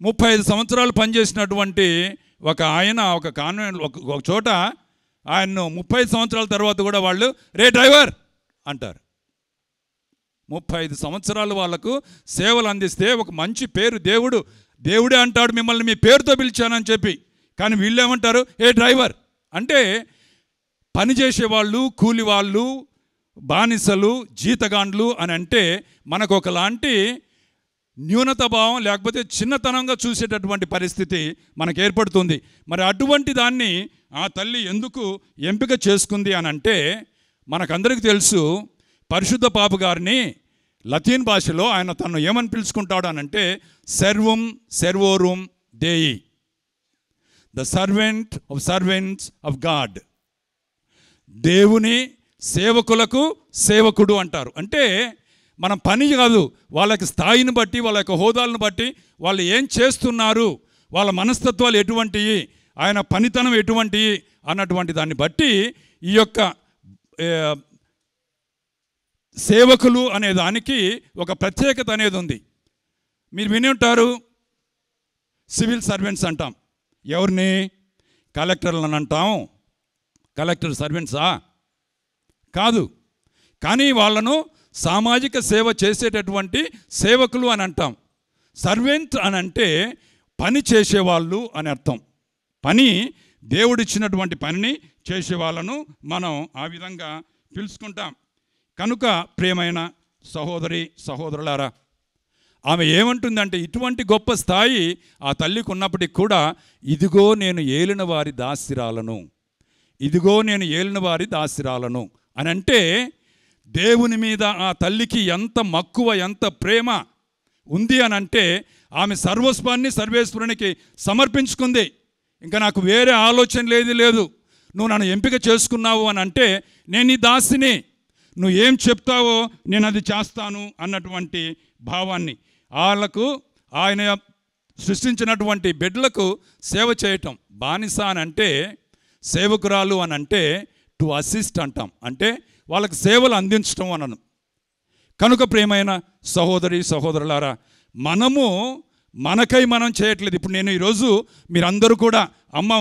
35 సంవత్సరాలు పనిచేసినటువంటి ఒక ఆయన ఒక కాన్వెంట్ ఒక చోట ఆయన్ను 35 సంవత్సరాల తర్వాత కూడా వాళ్ళు రే డ్రైవర్ అంటారు. 35 సంవత్సరాలు వాళ్ళకు సేవలు అందిస్తే ఒక మంచి పేరు, దేవుడే అంటాడు మిమ్మల్ని మీ పేరుతో పిలిచానని చెప్పి. కానీ వీళ్ళేమంటారు? ఏ డ్రైవర్ అంటే పనిచేసేవాళ్ళు, కూలి వాళ్ళు, బానిసలు, జీతగాండ్లు అని అంటే మనకు ఒకలాంటి న్యూనత భావం లేకపోతే చిన్నతనంగా చూసేటటువంటి పరిస్థితి మనకు ఏర్పడుతుంది. మరి అటువంటి దాన్ని ఆ తల్లి ఎందుకు ఎంపిక చేసుకుంది అని అంటే, మనకందరికీ తెలుసు పరిశుద్ధ పాప గారిని లతీన్ భాషలో ఆయన తను ఏమని పిలుచుకుంటాడు అని అంటే సెర్వం సెర్వోrum దేయి, ద సర్వెంట్స్ ఆఫ్ గాడ్. దేవుని సేవకులకు సేవకుడు అంటారు. అంటే మనం పని కాదు, వాళ్ళకి స్థాయిని బట్టి, వాళ్ళ యొక్క హోదాలను బట్టి, వాళ్ళు ఏం చేస్తున్నారు, వాళ్ళ మనస్తత్వాలు ఎటువంటివి, ఆయన పనితనం ఎటువంటివి అన్నటువంటి దాన్ని బట్టి ఈ యొక్క సేవకులు అనే దానికి ఒక ప్రత్యేకత అనేది ఉంది. మీరు విని ఉంటారు, సివిల్ సర్వెంట్స్ అంటాం. ఎవరిని? కలెక్టర్లను అంటాం. కలెక్టర్ సర్వెంట్సా? కాదు. కానీ వాళ్ళను సామాజిక సేవ చేసేటటువంటి సేవకులు అని అంటాం. సర్వెంట్ అని అంటే పని చేసేవాళ్ళు అని అర్థం. పని, దేవుడిచ్చినటువంటి పనిని చేసేవాళ్ళను మనం ఆ విధంగా పిలుచుకుంటాం. కనుక ప్రియమైన సహోదరి సహోదరులారా, ఆమె ఏమంటుందంటే ఇటువంటి గొప్ప స్థాయి ఆ తల్లికి ఉన్నప్పటికి కూడా, ఇదిగో నేను ఏలిన వారి దాసిరాలను, ఇదిగో నేను ఏలిన వారి దాసిరాలను అని అంటే, దేవుని మీద ఆ తల్లికి ఎంత మక్కువ, ఎంత ప్రేమ ఉంది అని అంటే, ఆమె సర్వస్వాన్ని సర్వేశ్వరునికి సమర్పించుకుంది. ఇంకా నాకు వేరే ఆలోచన లేదు. నువ్వు నన్ను ఎంపిక చేసుకున్నావు అని అంటే, నేను నీ దాసిని, నువ్వు ఏం చెప్తావో నేను అది చేస్తాను అన్నటువంటి భావాన్ని, వాళ్ళకు ఆయన సృష్టించినటువంటి బిడ్డలకు సేవ చేయటం. బానిస అని అంటే, సేవకురాలు అని అంటే టు అసిస్ట్ అంటాం, అంటే వాళ్ళకు సేవలు అందించడం అనను. కనుక ప్రియమైన సహోదరి సహోదరులారా, మనకై మనం చేయట్లేదు. ఇప్పుడు నేను ఈరోజు మీరందరూ కూడా అమ్మ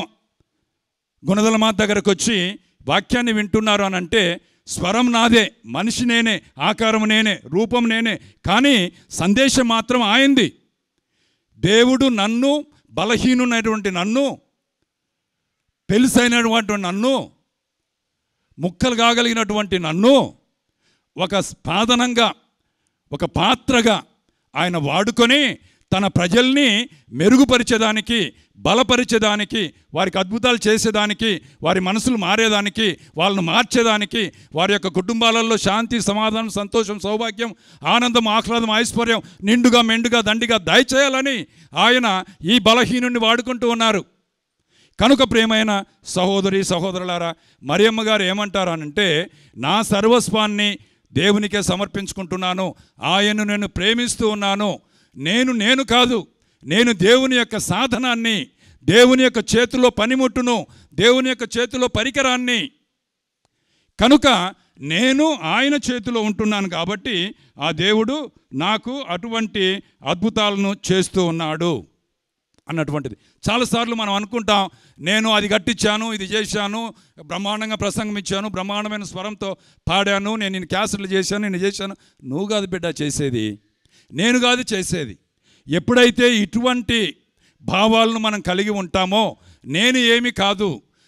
గుణదల మాత దగ్గరకు వచ్చి వాక్యాన్ని వింటున్నారు అని అంటే, స్వరం నాదే, మనిషి నేనే, ఆకారం నేనే, రూపం నేనే, కానీ సందేశం మాత్రం ఆయనది. దేవుడు నన్ను, బలహీనునైనటువంటి నన్ను, పెలుసైనటువంటి నన్ను, ముక్కలు కాగలిగినటువంటి నన్ను ఒక సాధనంగా, ఒక పాత్రగా ఆయన వాడుకొని తన ప్రజల్ని మెరుగుపరిచేదానికి, బలపరిచేదానికి, వారికి అద్భుతాలు చేసేదానికి, వారి మనసులు మారేదానికి, వాళ్ళను మార్చేదానికి, వారి యొక్క కుటుంబాలలో శాంతి, సమాధానం, సంతోషం, సౌభాగ్యం, ఆనందం, ఆహ్లాదం, ఐశ్వర్యం నిండుగా మెండుగా దండిగా దయచేయాలని ఆయన ఈ బలహీనుడిని వాడుకుంటూ ఉన్నారు. కనుక ప్రియమైన సహోదరి సహోదరులారా, మరియమ్మ గారు ఏమంటారు అనంటే, నా సర్వస్వాన్ని దేవునికే సమర్పించుకుంటున్నాను, ఆయన్ను నేను ప్రేమిస్తూ ఉన్నాను, నేను కాదు, నేను దేవుని యొక్క సాధనాన్ని, దేవుని యొక్క చేతిలో పనిముట్టును, దేవుని యొక్క చేతిలో పరికరాన్ని. కనుక నేను ఆయన చేతిలో ఉంటున్నాను కాబట్టి ఆ దేవుడు నాకు అటువంటి అద్భుతాలను చేస్తూ ఉన్నాడు అన్నటువంటిది. చాలాసార్లు మనం అనుకుంటాం, నేను అది కట్టించాను, ఇది చేశాను, బ్రహ్మాండంగా ప్రసంగం ఇచ్చాను, బ్రహ్మాండమైన స్వరంతో పాడాను, నేను నేను క్యాసెట్లు చేశాను, నేను చేశాను. నువ్వు కాదు బిడ్డ చేసేది, నేను కాదు చేసేది. ఎప్పుడైతే ఇటువంటి భావాలను మనం కలిగి ఉంటామో, నేను ఏమి కాదు,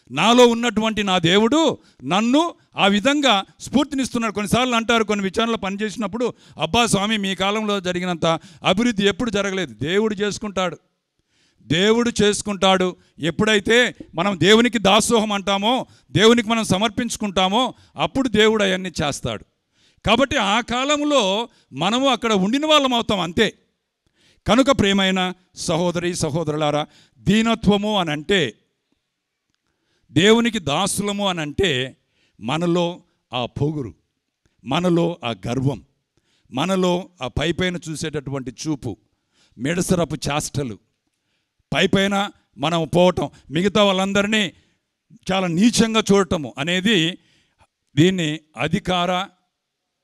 నాలో ఉన్నటువంటి నా దేవుడు నన్ను ఆ విధంగా స్ఫూర్తినిస్తున్నాడు. కొన్నిసార్లు అంటారు, కొన్ని విచారణలో పనిచేసినప్పుడు, అబ్బా స్వామి మీ కాలంలో జరిగినంత అభివృద్ధి ఎప్పుడు జరగలేదు. దేవుడు చేసుకుంటాడు. ఎప్పుడైతే మనం దేవునికి దాసోహం అంటామో, దేవునికి మనం సమర్పించుకుంటామో, అప్పుడు దేవుడు అవన్నీ చేస్తాడు. కాబట్టి ఆ కాలంలో మనము అక్కడ ఉండిన వాళ్ళం అవుతాం, అంతే. కనుక ప్రియమైన సహోదరి సహోదరులారా, దీనత్వము అని అంటే, దేవునికి దాసులము అని అంటే, మనలో ఆ పొగురు, మనలో ఆ గర్వం, మనలో ఆ పైపైన చూసేటటువంటి చూపు, మెడసరపు చేష్టలు, పైపైన మనం పోవటం, మిగతా వాళ్ళందరినీ చాలా నీచంగా చూడటము అనేది, దీన్ని అధికార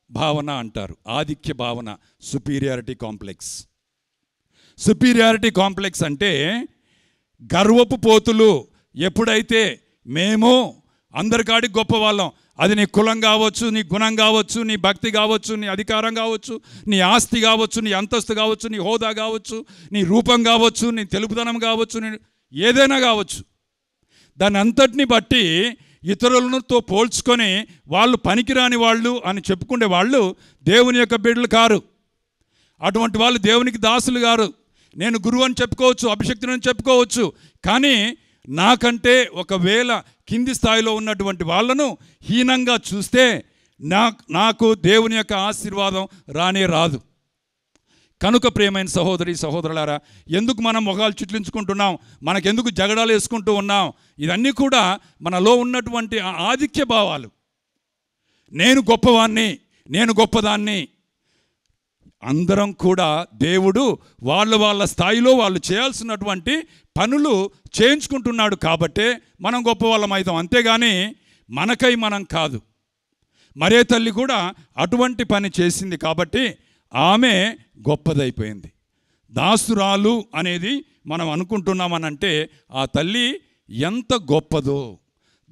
భావన అంటారు, ఆధిక్య భావన, సుపీరియారిటీ కాంప్లెక్స్. సుపీరియారిటీ కాంప్లెక్స్ అంటే గర్వపు పోతులు. ఎప్పుడైతే మేము అందరికాడికి గొప్ప వాళ్ళం, అది నీ కులం కావచ్చు, నీ గుణం కావచ్చు, నీ భక్తి కావచ్చు, నీ అధికారం కావచ్చు, నీ ఆస్తి కావచ్చు, నీ అంతస్తు కావచ్చు, నీ హోదా కావచ్చు, నీ రూపం కావచ్చు, నీ తెలుపుదనం కావచ్చు, నీ ఏదైనా కావచ్చు, దాన్ని అంతటిని బట్టి ఇతరులతో పోల్చుకొని వాళ్ళు పనికిరాని వాళ్ళు అని చెప్పుకునే వాళ్ళు దేవుని యొక్క బిడ్డలు కారు. అటువంటి వాళ్ళు దేవునికి దాసులు గారు. నేను గురువు అని చెప్పుకోవచ్చు, అభిషక్తుని చెప్పుకోవచ్చు, కానీ నాకంటే ఒకవేళ కింది స్థాయిలో ఉన్నటువంటి వాళ్ళను హీనంగా చూస్తే నాకు దేవుని యొక్క ఆశీర్వాదం రానే రాదు. కనుక ప్రియమైన సహోదరి సహోదరులారా, ఎందుకు మనం మొగాలు చిట్లించుకుంటున్నాం, మనకెందుకు జగడాలు వేసుకుంటూ ఉన్నాం, ఇవన్నీ కూడా మనలో ఉన్నటువంటి ఆధిక్య భావాలు. నేను గొప్పవాణ్ణి, నేను గొప్పదాన్ని. అందరం కూడా దేవుడు వాళ్ళ స్థాయిలో వాళ్ళు చేయాల్సినటువంటి పనులు చేయించుకుంటున్నాడు కాబట్టే మనం గొప్పవాళ్ళం అవుతాం, అంతేగాని మనకై మనం కాదు. మరే తల్లి కూడా అటువంటి పని చేసింది కాబట్టి ఆమె గొప్పదైపోయింది. దాసురాలు అనేది మనం అనుకుంటున్నామనంటే, ఆ తల్లి ఎంత గొప్పదో.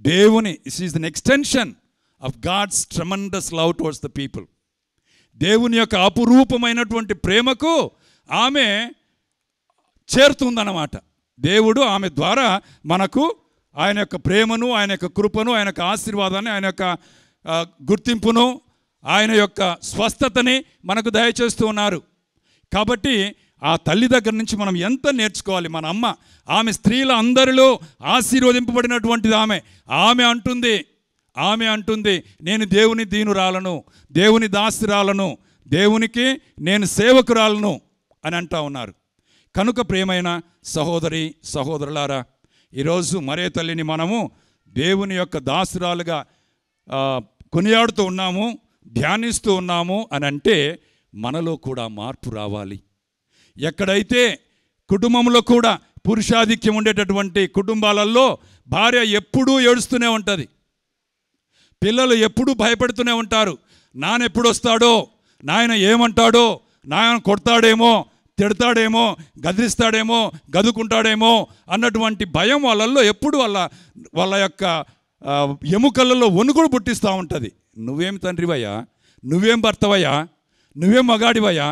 దేవుని it is an extension of God's tremendous love towards the people. దేవుని యొక్క అపురూపమైనటువంటి ప్రేమకు ఆమె చేరుతుందన్నమాట. దేవుడు ఆమె ద్వారా మనకు ఆయన యొక్క ప్రేమను, ఆయన యొక్క కృపను, ఆయన యొక్క ఆశీర్వాదాన్ని, ఆయన యొక్క గుర్తింపును, ఆయన యొక్క స్వస్థతని మనకు దయచేస్తూ ఉన్నారు. కాబట్టి ఆ తల్లి దగ్గర నుంచి మనం ఎంత నేర్చుకోవాలి. మన అమ్మ, ఆమె స్త్రీల అందరిలో ఆశీర్వదింపబడినటువంటిది ఆమె అంటుంది నేను దేవుని దీనురాలను, దేవుని దాసురాలను, దేవునికి నేను సేవకురాలను అని అంటూ ఉన్నారు. కనుక ప్రియమైన సహోదరి సహోదరులారా, ఈరోజు మరే తల్లిని మనము దేవుని యొక్క దాసురాలుగా కొనియాడుతూ ఉన్నాము, ధ్యానిస్తూ ఉన్నాము అని అంటే మనలో కూడా మార్పు రావాలి. ఎక్కడైతే కుటుంబంలో కూడా పురుషాధిక్యం ఉండేటటువంటి కుటుంబాలలో భార్య ఎప్పుడూ ఏడుస్తూనే ఉంటుంది, పిల్లలు ఎప్పుడూ భయపడుతూనే ఉంటారు. నాన్న ఎప్పుడు వస్తాడో, నాయన ఏమంటాడో, నాయన కొడతాడేమో, తిడతాడేమో, గదిరిస్తాడేమో, గదుకుంటాడేమో అన్నటువంటి భయం వాళ్ళల్లో ఎప్పుడు వాళ్ళ యొక్క ఎముకలలో వణుకుడు పుట్టిస్తూ ఉంటుంది. నువ్వేం తండ్రివయ్యా, నువ్వేం భర్తవయ్యా, నువ్వేం మగాడివయ్యా,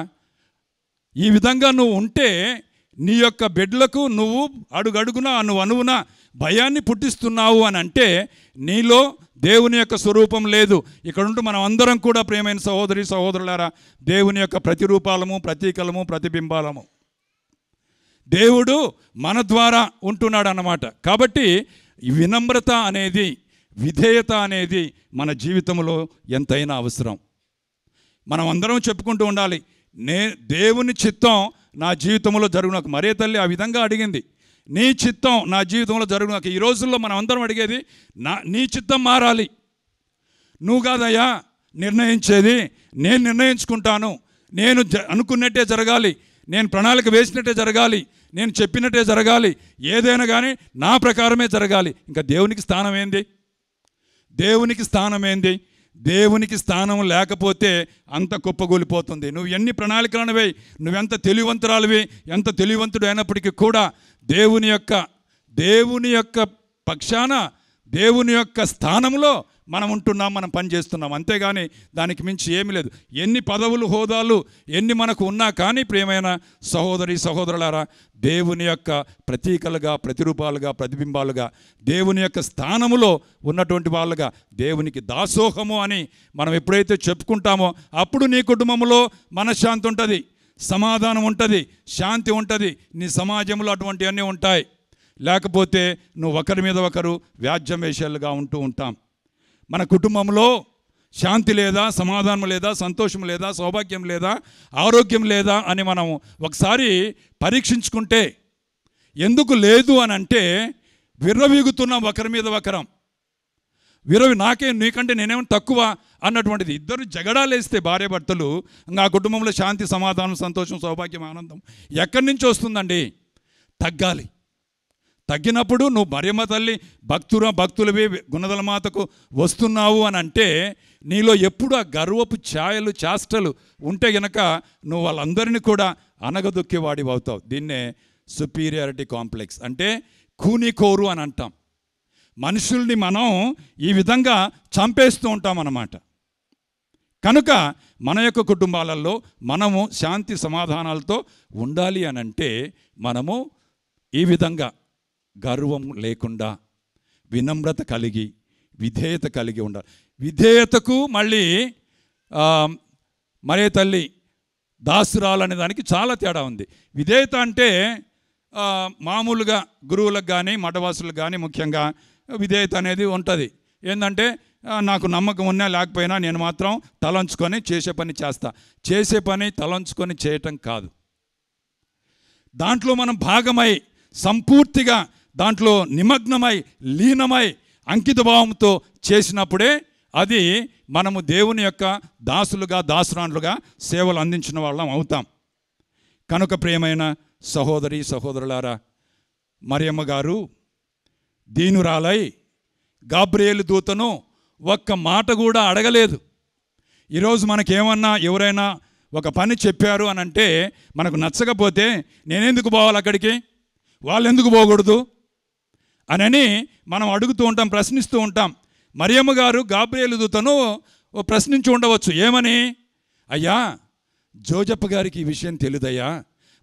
ఈ విధంగా నువ్వు ఉంటే నీ యొక్క బిడ్డలకు నువ్వు అడుగడుగునా నువ్వు అనువున భయాన్ని పుట్టిస్తున్నావు అని అంటే నీలో దేవుని యొక్క స్వరూపం లేదు. ఇక్కడ ఉంటూ మనం అందరం కూడా ప్రియమైన సహోదరి సహోదరులారా, దేవుని యొక్క ప్రతిరూపాలము, ప్రతీకలము, ప్రతిబింబాలము. దేవుడు మన ద్వారా ఉంటున్నాడు అన్నమాట. కాబట్టి వినమ్రత అనేది, విధేయత అనేది మన జీవితంలో ఎంతైనా అవసరం. మనం అందరం చెప్పుకుంటూ ఉండాలి, దేవుని చిత్తం నా జీవితంలో జరుగునకు. మరే తల్లి ఆ విధంగా అడిగింది, నీ చిత్తం నా జీవితంలో జరుగునకు. ఈ రోజుల్లో మనం అందరం అడిగేది నీ చిత్తం మారాలి. నువ్వు కాదయ్యా నిర్ణయించేది, నేను నిర్ణయించుకుంటాను, నేను అనుకున్నట్టే జరగాలి, నేను ప్రణాళిక వేసినట్టే జరగాలి, నేను చెప్పినట్టే జరగాలి, ఏదైనా కానీ నా ప్రకారమే జరగాలి. ఇంకా దేవునికి స్థానం ఏంది? దేవునికి స్థానం ఏంది? దేవునికి స్థానం లేకపోతే అంత కుప్పగూలిపోతుంది. నువ్వు ఎన్ని ప్రణాళికలను వేయి, నువ్వెంత తెలివివంతురాలివి, ఎంత తెలివివంతుడు అయినప్పటికీ కూడా దేవుని యొక్క పక్షాన, దేవుని యొక్క స్థానంలో మనం ఉంటున్నాం, మనం పనిచేస్తున్నాం. అంతేగాని దానికి మించి ఏమీ లేదు. ఎన్ని పదవులు, హోదాలు ఎన్ని మనకు ఉన్నా కానీ ప్రియమైన సహోదరి సహోదరులారా, దేవుని యొక్క ప్రతీకలుగా, ప్రతిరూపాలుగా, ప్రతిబింబాలుగా, దేవుని యొక్క స్థానములో ఉన్నటువంటి వాళ్ళుగా, దేవునికి దాసోహము అని మనం ఎప్పుడైతే చెప్పుకుంటామో అప్పుడు నీ కుటుంబంలో మనశ్శాంతి ఉంటుంది, సమాధానం ఉంటుంది, శాంతి ఉంటుంది. నీ సమాజంలో అటువంటివన్నీ ఉంటాయి. లేకపోతే నువ్వు ఒకరి మీద ఒకరు వ్యాజ్యం వేషాలుగా ఉంటూ ఉంటాం. మన కుటుంబంలో శాంతి లేదా, సమాధానం లేదా, సంతోషం లేదా, సౌభాగ్యం లేదా, ఆరోగ్యం లేదా అని మనం ఒకసారి పరీక్షించుకుంటే ఎందుకు లేదు అని అంటే విర్రవీగుతున్నాం ఒకరి మీద ఒకరం. నీకంటే నేనేమైనా తక్కువ అన్నటువంటిది. ఇద్దరు జగడాలేస్తే భార్యాభర్తలు ఇంకా ఆ కుటుంబంలో శాంతి, సమాధానం, సంతోషం, సౌభాగ్యం, ఆనందం ఎక్కడి నుంచి వస్తుందండి? తగ్గాలి. తగ్గినప్పుడు నువ్వు మరియమ్మ తల్లి భక్తులవి గుణదల మాతకు వస్తున్నావు అని అంటే నీలో ఎప్పుడు ఆ గర్వపు ఛాయలు, చేష్టలు ఉంటే గనక నువ్వు వాళ్ళందరినీ కూడా అనగదొక్కేవాడివి అవుతావు. దీన్నే సుపీరియారిటీ కాంప్లెక్స్ అంటే కూనికోరు అని అంటాం. మనుషుల్ని మనం ఈ విధంగా చంపేస్తూ ఉంటాం అన్నమాట. కనుక మన యొక్క కుటుంబాలలో మనము శాంతి సమాధానాలతో ఉండాలి అని అంటే మనము ఈ విధంగా గర్వం లేకుండా వినమ్రత కలిగి, విధేయత కలిగి ఉండాలి. విధేయతకు మళ్ళీ మరే తల్లి దాసురాలు అనే దానికి చాలా తేడా ఉంది. విధేయత అంటే మామూలుగా గురువులకు కానీ, మఠవాసులకు కానీ ముఖ్యంగా విధేయత అనేది ఉంటుంది. ఏంటంటే నాకు నమ్మకం ఉన్నా లేకపోయినా నేను మాత్రం తలంచుకొని చేసే పని చేస్తా. చేసే పని తలంచుకొని చేయటం కాదు. దాంట్లో మనం భాగమై, సంపూర్తిగా దాంట్లో నిమగ్నమై, లీనమై, అంకిత భావంతో చేసినప్పుడే అది మనము దేవుని యొక్క దాసులుగా, దాసురాండ్లుగా సేవలు అందించిన వాళ్ళం అవుతాం. కనుక ప్రియమైన సహోదరి సహోదరులారా, మరియమ్మ గారు దీనురాలై గాబ్రియేలు దూతను ఒక్క మాట కూడా అడగలేదు. ఈరోజు మనకేమన్నా ఎవరైనా ఒక పని చెప్పారు అని అంటే మనకు నచ్చకపోతే నేనెందుకు పోవాలి అక్కడికి, వాళ్ళు ఎందుకు పోకూడదు అని మనం అడుగుతూ ఉంటాం, ప్రశ్నిస్తూ ఉంటాం. మరియమ్మ గారు గాబ్రియేలు దూతను ప్రశ్నించి ఉండవచ్చు. ఏమని? అయ్యా, జోజప్ప గారికి ఈ విషయం తెలియదయ్యా,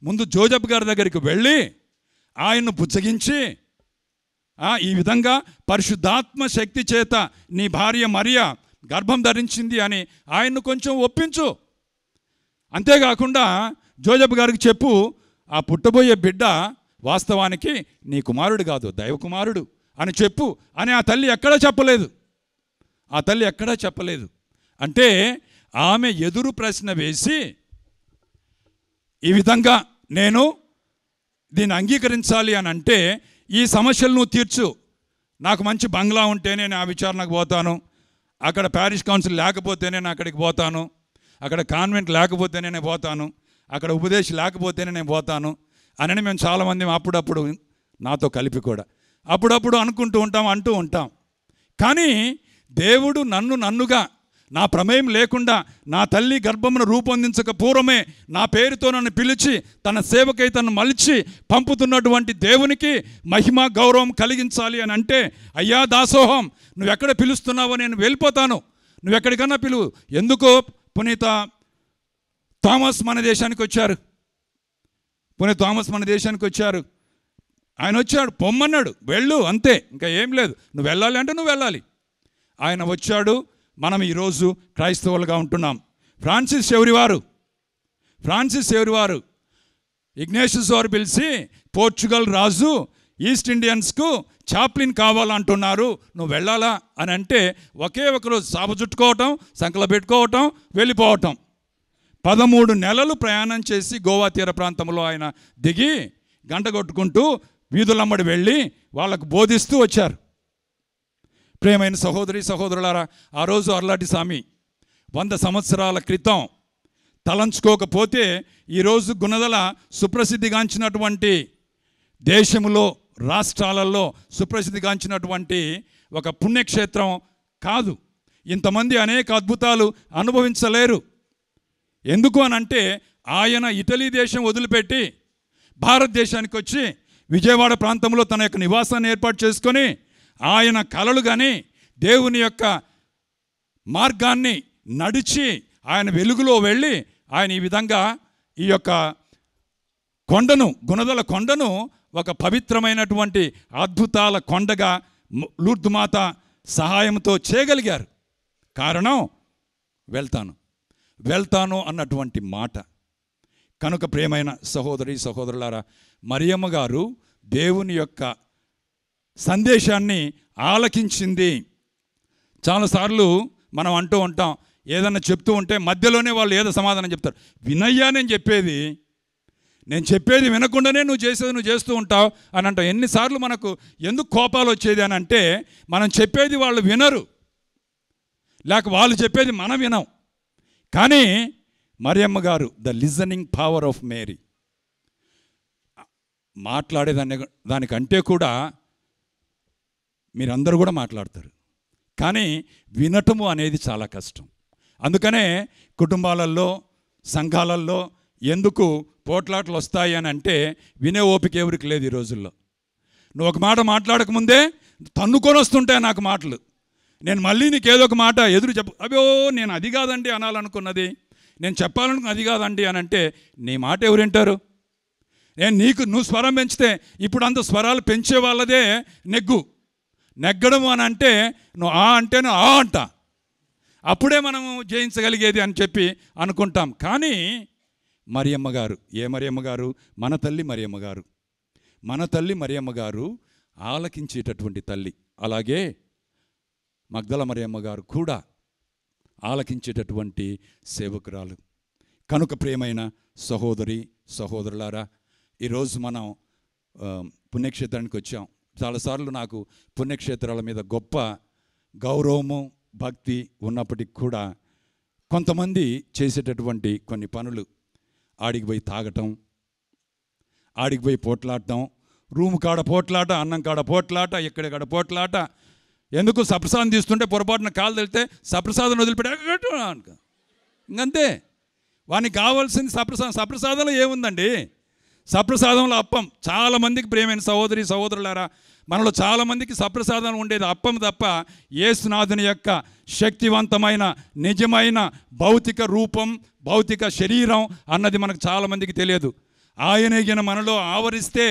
ముందు జోజప్ప గారి దగ్గరికి వెళ్ళి ఆయన్ను పుచ్చగించి ఈ విధంగా పరిశుద్ధాత్మ శక్తి చేత నీ భార్య మరియ గర్భం ధరించింది అని ఆయన్ను కొంచెం ఒప్పించు. అంతేకాకుండా జోజప్ప గారికి చెప్పు, ఆ పుట్టబోయే బిడ్డ వాస్తవానికి నీ కుమారుడు కాదు, దైవకుమారుడు అని చెప్పు అని ఆ తల్లి ఎక్కడా చెప్పలేదు. ఆ తల్లి ఎక్కడా చెప్పలేదు. అంటే ఆమె ఎదురు ప్రశ్న వేసి ఈ విధంగా నేను దీన్ని అంగీకరించాలి అని అంటే, ఈ సమస్యలు నువ్వు తీర్చు, నాకు మంచి బంగ్లా ఉంటేనే నేను ఆ విచారణకు పోతాను, అక్కడ ప్యారిష్ కౌన్సిల్ లేకపోతేనే నేను అక్కడికి పోతాను, అక్కడ కాన్వెంట్ లేకపోతేనే నేను పోతాను, అక్కడ ఉపదేశం లేకపోతేనే నేను పోతాను అని మేము చాలామంది అప్పుడప్పుడు నాతో కలిపి కూడా అప్పుడప్పుడు అనుకుంటూ ఉంటాం, అంటూ ఉంటాం. కానీ దేవుడు నన్నుగా నా ప్రమేయం లేకుండా నా తల్లి గర్భమును రూపొందించక పూర్వమే నా పేరుతో నన్ను పిలిచి తన సేవకై తను మలిచి పంపుతున్నటువంటి దేవునికి మహిమ గౌరవం కలిగించాలి అని అంటే, అయ్యా దాసోహం, నువ్వెక్కడ పిలుస్తున్నావో నేను వెళ్ళిపోతాను, నువ్వెక్కడికన్నా పిలువు. ఎందుకో పునీత థామస్ మన దేశానికి వచ్చారు. పునీత థామస్ మన దేశానికి వచ్చారు. ఆయన వచ్చాడు, పొమ్మన్నాడు, వెళ్ళు, అంతే, ఇంకా ఏం లేదు. నువ్వు వెళ్ళాలి అంటే నువ్వు వెళ్ళాలి. ఆయన వచ్చాడు. మనం ఈరోజు క్రైస్తవులుగా ఉంటున్నాం. ఫ్రాన్సిస్ ఎవరి వారు ఇగ్నేషియస్ వారు పిలిచి, పోర్చుగల్ రాజు ఈస్ట్ ఇండియన్స్కు చాప్లిన్ కావాలంటున్నారు, నువ్వు వెళ్ళాలా అని అంటే, ఒకే ఒకరోజు సాప చుట్టుకోవటం, సంకల పెట్టుకోవటం, వెళ్ళిపోవటం. 13 నెలలు ప్రయాణం చేసి గోవా తీర ప్రాంతంలో ఆయన దిగి గంట కొట్టుకుంటూ వీధులమ్మడి వెళ్ళి వాళ్ళకు బోధిస్తూ వచ్చారు. ప్రియమైన సహోదరి సహోదరులారా, ఆ రోజు అర్లాటి స్వామి 100 సంవత్సరాల క్రితం తలంచుకోకపోతే ఈరోజు గుణదల సుప్రసిద్ధిగాంచినటువంటి దేశములో, రాష్ట్రాలలో సుప్రసిద్ధిగాంచినటువంటి ఒక పుణ్యక్షేత్రం కాదు. ఇంతమంది అనేక అద్భుతాలు అనుభవించలేరు. ఎందుకు అనంటే, ఆయన ఇటలీ దేశం వదిలిపెట్టి భారతదేశానికి వచ్చి విజయవాడ ప్రాంతంలో తన యొక్క నివాసాన్ని ఏర్పాటు చేసుకొని ఆయన కలలు కానీ దేవుని యొక్క మార్గాన్ని నడిచి ఆయన వెలుగులో వెళ్ళి ఆయన ఈ విధంగా ఈ యొక్క కొండను, గుణదల కొండను ఒక పవిత్రమైనటువంటి అద్భుతాల కొండగా లూర్దు మాత సహాయంతో చేయగలిగారు. కారణం వెళ్తాను అన్నటువంటి మాట. కనుక ప్రియమైన సహోదరి సహోదరులారా, మరియమ్మ గారు దేవుని యొక్క సందేశాన్ని ఆలకించింది. చాలాసార్లు మనం అంటూ ఉంటాం, ఏదన్నా చెప్తూ ఉంటే మధ్యలోనే వాళ్ళు ఏదో సమాధానం చెప్తారు. వినయ్యా, నేను చెప్పేది వినకుండానే నువ్వు చేస్తూ ఉంటావు అని అంటాం. ఎన్నిసార్లు మనకు ఎందుకు కోపాలు వచ్చేది అని అంటే, మనం చెప్పేది వాళ్ళు వినరు, లేక వాళ్ళు చెప్పేది మనం వినం. కానీ మరియమ్మ గారు, the listening power of Mary, దానికంటే కూడా మీరందరూ కూడా మాట్లాడతారు, కానీ వినటము అనేది చాలా కష్టం. అందుకనే కుటుంబాలలో, సంఘాలలో ఎందుకు పోట్లాటలు వస్తాయి అని అంటే, వినే ఓపిక ఎవరికి లేదు ఈ రోజుల్లో. నువ్వు ఒక మాట మాట్లాడకముందే తన్నుకొని వస్తుంటాయి నాకు మాటలు. నేను మళ్ళీ నీకు ఏదో ఒక మాట ఎదురు అయ్యో నేను అది కాదండి అనాలనుకున్నది, నేను చెప్పాలనుకున్నది అది కాదండి అని అంటే, నీ మాట ఎవరు వింటారు? నువ్వు స్వరం పెంచితే ఇప్పుడు అంత స్వరాలు పెంచే వాళ్ళదే నెగ్గడం అని అంటే, నువ్వు అంటే నువ్వు అంట, అప్పుడే మనము జయించగలిగేది అని చెప్పి అనుకుంటాం. కానీ మరియమ్మ గారు, మరియమ్మ గారు? మన తల్లి మరియమ్మ గారు ఆలకించేటటువంటి తల్లి. అలాగే మగ్దల మరియమ్మ గారు కూడా ఆలకించేటటువంటి సేవకురాలు. కనుక ప్రియమైన సహోదరి సహోదరులారా, ఈరోజు మనం పుణ్యక్షేత్రానికి వచ్చాం. చాలాసార్లు నాకు పుణ్యక్షేత్రాల మీద గొప్ప గౌరవము, భక్తి ఉన్నప్పటికి కూడా కొంతమంది చేసేటటువంటి కొన్ని పనులు, ఆడికి పోయి తాగటం, ఆడికి పోయి పోట్లాడటం, రూమ్ కాడ పోట్లాట, అన్నం కాడ పోట్లాట, ఎక్కడెక్కడ పోట్లాట. ఎందుకు సప్రసాదం తీస్తుంటే పొరపాటున కాలు తెలితే సప్రసాదం వదిలిపెట్ట ఇంకంతే. వానికి కావాల్సింది సప్రసాదంలో ఏముందండి? సప్రసాదంలో అప్పం. చాలామందికి ప్రియమైన సహోదరి సహోదరులారా, మనలో చాలామందికి సప్రసాదం ఉండేది అప్పం తప్ప యేసునాథుని యొక్క శక్తివంతమైన నిజమైన భౌతిక రూపం, భౌతిక శరీరం అన్నది మనకు చాలామందికి తెలియదు. ఆయన మనలో ఆవరిస్తే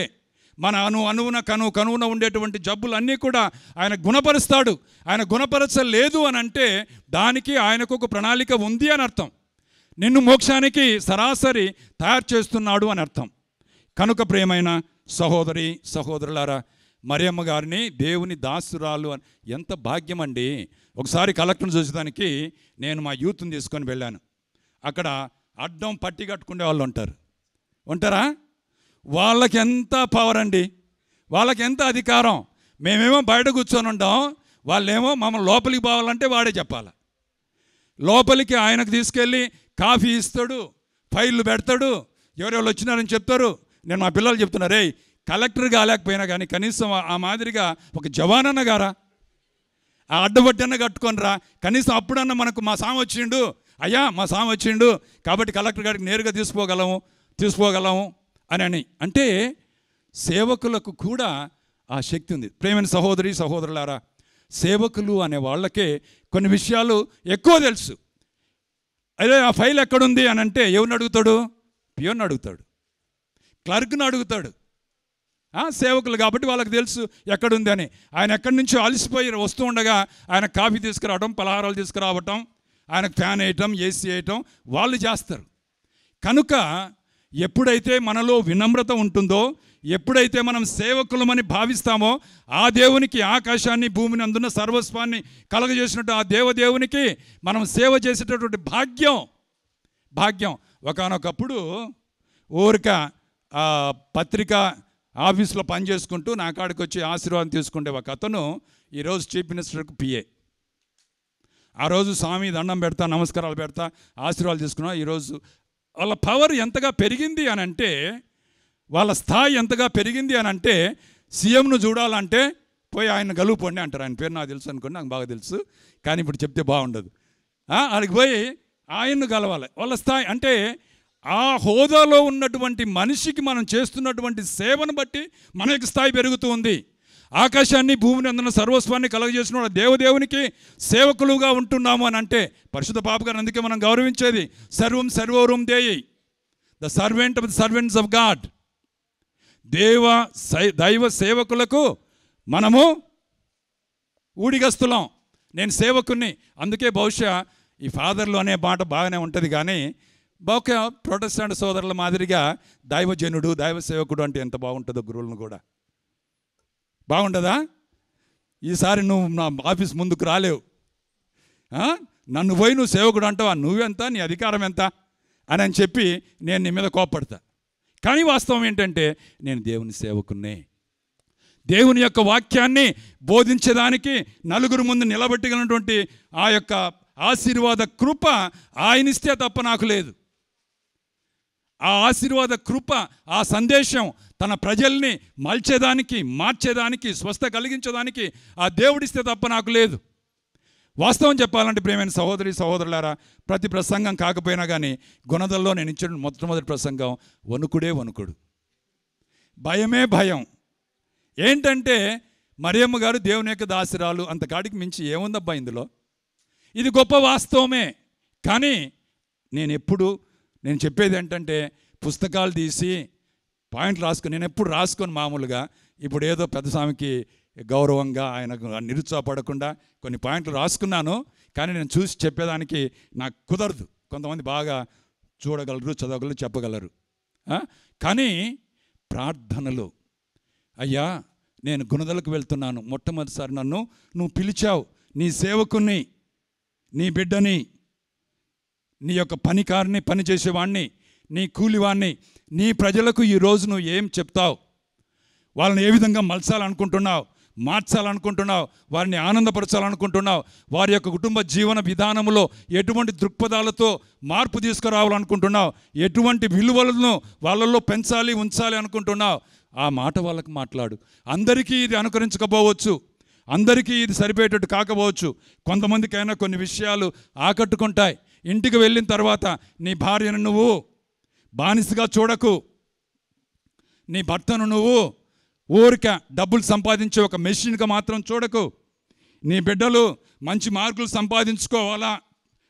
మన అణువున కనువున ఉండేటువంటి జబ్బులన్నీ కూడా ఆయన గుణపరుస్తాడు. ఆయన గుణపరచలేదు అని అంటే దానికి ఆయనకు ఒక ప్రణాళిక ఉంది అని అర్థం. నిన్ను మోక్షానికి సరాసరి తయారు చేస్తున్నాడు అని అర్థం. కనుక ప్రియమైన సహోదరి సహోదరులారా, మరియమ్మ గారిని దేవుని దాసురాలు అని ఎంత భాగ్యం అండి. ఒకసారి కలెక్టర్ని చూసేదానికి నేను మా యూత్ని తీసుకొని వెళ్ళాను. అక్కడ అడ్డం పట్టి కట్టుకునే వాళ్ళు ఉంటారా? వాళ్ళకి ఎంత పవర్ అండి, వాళ్ళకి ఎంత అధికారం. మేమేమో బయట కూర్చొని ఉంటాం, వాళ్ళేమో మమ్మల్ని లోపలికి పోవాలంటే వాడే చెప్పాలి. లోపలికి ఆయనకు తీసుకెళ్ళి కాఫీ ఇస్తాడు, ఫైళ్ళు పెడతాడు, ఎవరెవరు వచ్చినారని చెప్తారు. నేను మా పిల్లలు చెప్తున్నా, రే కలెక్టర్ కాలేకపోయినా కానీ కనీసం ఆ మాదిరిగా ఒక జవానన్న గారా, ఆ అడ్డబట్టన్న కట్టుకొనిరా, కనీసం అప్పుడన్నా మనకు మా సామ వచ్చిండు, అయ్యా మా సామ వచ్చిండు కాబట్టి కలెక్టర్ గారికి నేరుగా తీసుకోగలము అని అంటే సేవకులకు కూడా ఆ శక్తి ఉంది. ప్రేమైన సహోదరి సహోదరులారా, సేవకులు అనే వాళ్ళకే కొన్ని విషయాలు ఎక్కువ తెలుసు. అదే ఆ ఫైల్ ఎక్కడుంది అని అంటే ఎవరిని అడుగుతాడు? పియోని అడుగుతాడు, క్లర్క్ని అడుగుతాడు. సేవకులు కాబట్టి వాళ్ళకి తెలుసు ఎక్కడుంది అని. ఆయన ఎక్కడి నుంచో అలసిపోయి వస్తూ ఉండగా ఆయన కాఫీ తీసుకురావటం, పలహారాలు తీసుకురావటం, ఆయనకు ఫ్యాన్ వేయటం, ఏసీ వేయటం వాళ్ళు చేస్తారు. కనుక ఎప్పుడైతే మనలో వినమ్రత ఉంటుందో, ఎప్పుడైతే మనం సేవకులమని భావిస్తామో, ఆ దేవునికి ఆకాశాన్ని భూమిని అందున్న సర్వస్వాన్ని కలగజేసినట్టు ఆ దేవదేవునికి మనం సేవ చేసేటటువంటి భాగ్యం. ఒకానొకప్పుడు ఊరిక పత్రిక ఆఫీస్లో పనిచేసుకుంటూ నా కాడికి వచ్చి ఆశీర్వాదం తీసుకుంటే ఒక అతను ఈరోజు చీఫ్ మినిస్టర్కు పిఏ. ఆ రోజు స్వామి దండం పెడతా, నమస్కారాలు పెడతా, ఆశీర్వాదాలు తీసుకున్నా. ఈరోజు వాళ్ళ పవర్ ఎంతగా పెరిగింది అని అంటే, వాళ్ళ స్థాయి ఎంతగా పెరిగింది అని అంటే, సీఎంను చూడాలంటే పోయి ఆయన గలుపుకోండి అంటారు. ఆయన పేరు నాకు తెలుసు అనుకోండి, నాకు బాగా తెలుసు, కానీ ఇప్పుడు చెప్తే బాగుండదు. అక్కడికి పోయి ఆయన్ను కలవాలి. వాళ్ళ స్థాయి అంటే ఆ హోదాలో ఉన్నటువంటి మనిషికి మనం చేస్తున్నటువంటి సేవను బట్టి మన యొక్క స్థాయి పెరుగుతూ ఉంది. ఆకాశాన్ని భూమిని అందున సర్వస్వాన్ని కలగజేసిన దేవదేవునికి సేవకులుగా ఉంటున్నాము అని అంటే, పరిశుద్ధ పాప గారు అందుకే మనం గౌరవించేది సర్వం సర్వోరం దేయి, the servant of the servants of God. దైవ సేవకులకు మనము ఊడిగస్తులం. నేను సేవకుని. అందుకే బహుశా ఈ ఫాదర్లు అనే మాట బాగానే ఉంటుంది, కానీ బహుశా ప్రొటెస్టెంట్ సోదరుల మాదిరిగా దైవజనుడు, దైవ సేవకుడు అంటే ఎంత బాగుంటుందో గురువులను కూడా. బాగుంటుందా? ఈసారి నువ్వు నా ఆఫీస్ ముందుకు రాలేవు, నన్ను పోయి నువ్వు సేవకుడు అంటావా, నువ్వెంత, నీ అధికారం ఎంత అని చెప్పి నేను నీ మీద కోప్పడతా. కానీ వాస్తవం ఏంటంటే నేను దేవుని సేవకున్నే. దేవుని యొక్క వాక్యాన్ని బోధించేదానికి నలుగురు ముందు నిలబెట్టగలిగినటువంటి ఆ యొక్క ఆశీర్వాద కృప ఆయనిస్తే తప్ప నాకు లేదు. ఆ ఆశీర్వాద కృప, ఆ సందేశం తన ప్రజల్ని మల్చేదానికి, మార్చేదానికి, స్వస్థ కలిగించేదానికి ఆ దేవుడిస్తే తప్ప నాకు లేదు. వాస్తవం చెప్పాలంటే ప్రియమైన సహోదరి సహోదరులారా, ప్రతి ప్రసంగం కాకపోయినా కానీ గుణదల్లో నేను ఇచ్చిన మొట్టమొదటి ప్రసంగం వణుకుడు, భయమే భయం. ఏంటంటే మరియమ్మ గారు దేవుని యొక్క దాసిరాలు, అంతకాడికి మించి ఏముందబ్బా ఇందులో. ఇది గొప్ప వాస్తవమే. కానీ నేను చెప్పేది ఏంటంటే, పుస్తకాలు తీసి పాయింట్లు రాసుకొని, నేను ఎప్పుడు రాసుకొని మామూలుగా, ఇప్పుడు ఏదో పెద్ద స్వామికి గౌరవంగా ఆయనకు నిరుత్సాహపడకుండా కొన్ని పాయింట్లు రాసుకున్నాను, కానీ నేను చూసి చెప్పేదానికి నాకు కుదరదు. కొంతమంది బాగా చూడగలరు, చదవగలరు, చెప్పగలరు. కానీ ప్రార్థనలు, అయ్యా నేను గుణదలకు వెళ్తున్నాను, మొట్టమొదటిసారి నువ్వు పిలిచావు, నీ సేవకుని, నీ బిడ్డని, నీ యొక్క పనికారిని, పనిచేసేవాడిని, నీ కూలివాడిని, నీ ప్రజలకు ఈరోజు నువ్వు ఏం చెప్తావు? వాళ్ళని ఏ విధంగా మలచాలనుకుంటున్నావు, మార్చాలనుకుంటున్నావు, వారిని ఆనందపరచాలనుకుంటున్నావు, వారి యొక్క కుటుంబ జీవన విధానంలో ఎటువంటి దృక్పథాలతో మార్పు తీసుకురావాలనుకుంటున్నావు, ఎటువంటి విలువలను వాళ్ళల్లో పెంచాలి, ఉంచాలి అనుకుంటున్నావు, ఆ మాట వాళ్ళకు మాట్లాడు. అందరికీ ఇది అనుకరించకపోవచ్చు, అందరికీ ఇది సరిపోయేటట్టు కాకపోవచ్చు, కొంతమందికైనా కొన్ని విషయాలు ఆకట్టుకుంటాయి. ఇంటికి వెళ్ళిన తర్వాత నీ భార్యను నువ్వు బానిసగా చూడకు, నీ భర్తను నువ్వు ఊరిక డబ్బులు సంపాదించే ఒక మెషిన్గా మాత్రం చూడకు. నీ బిడ్డలు మంచి మార్కులు సంపాదించుకోవాలా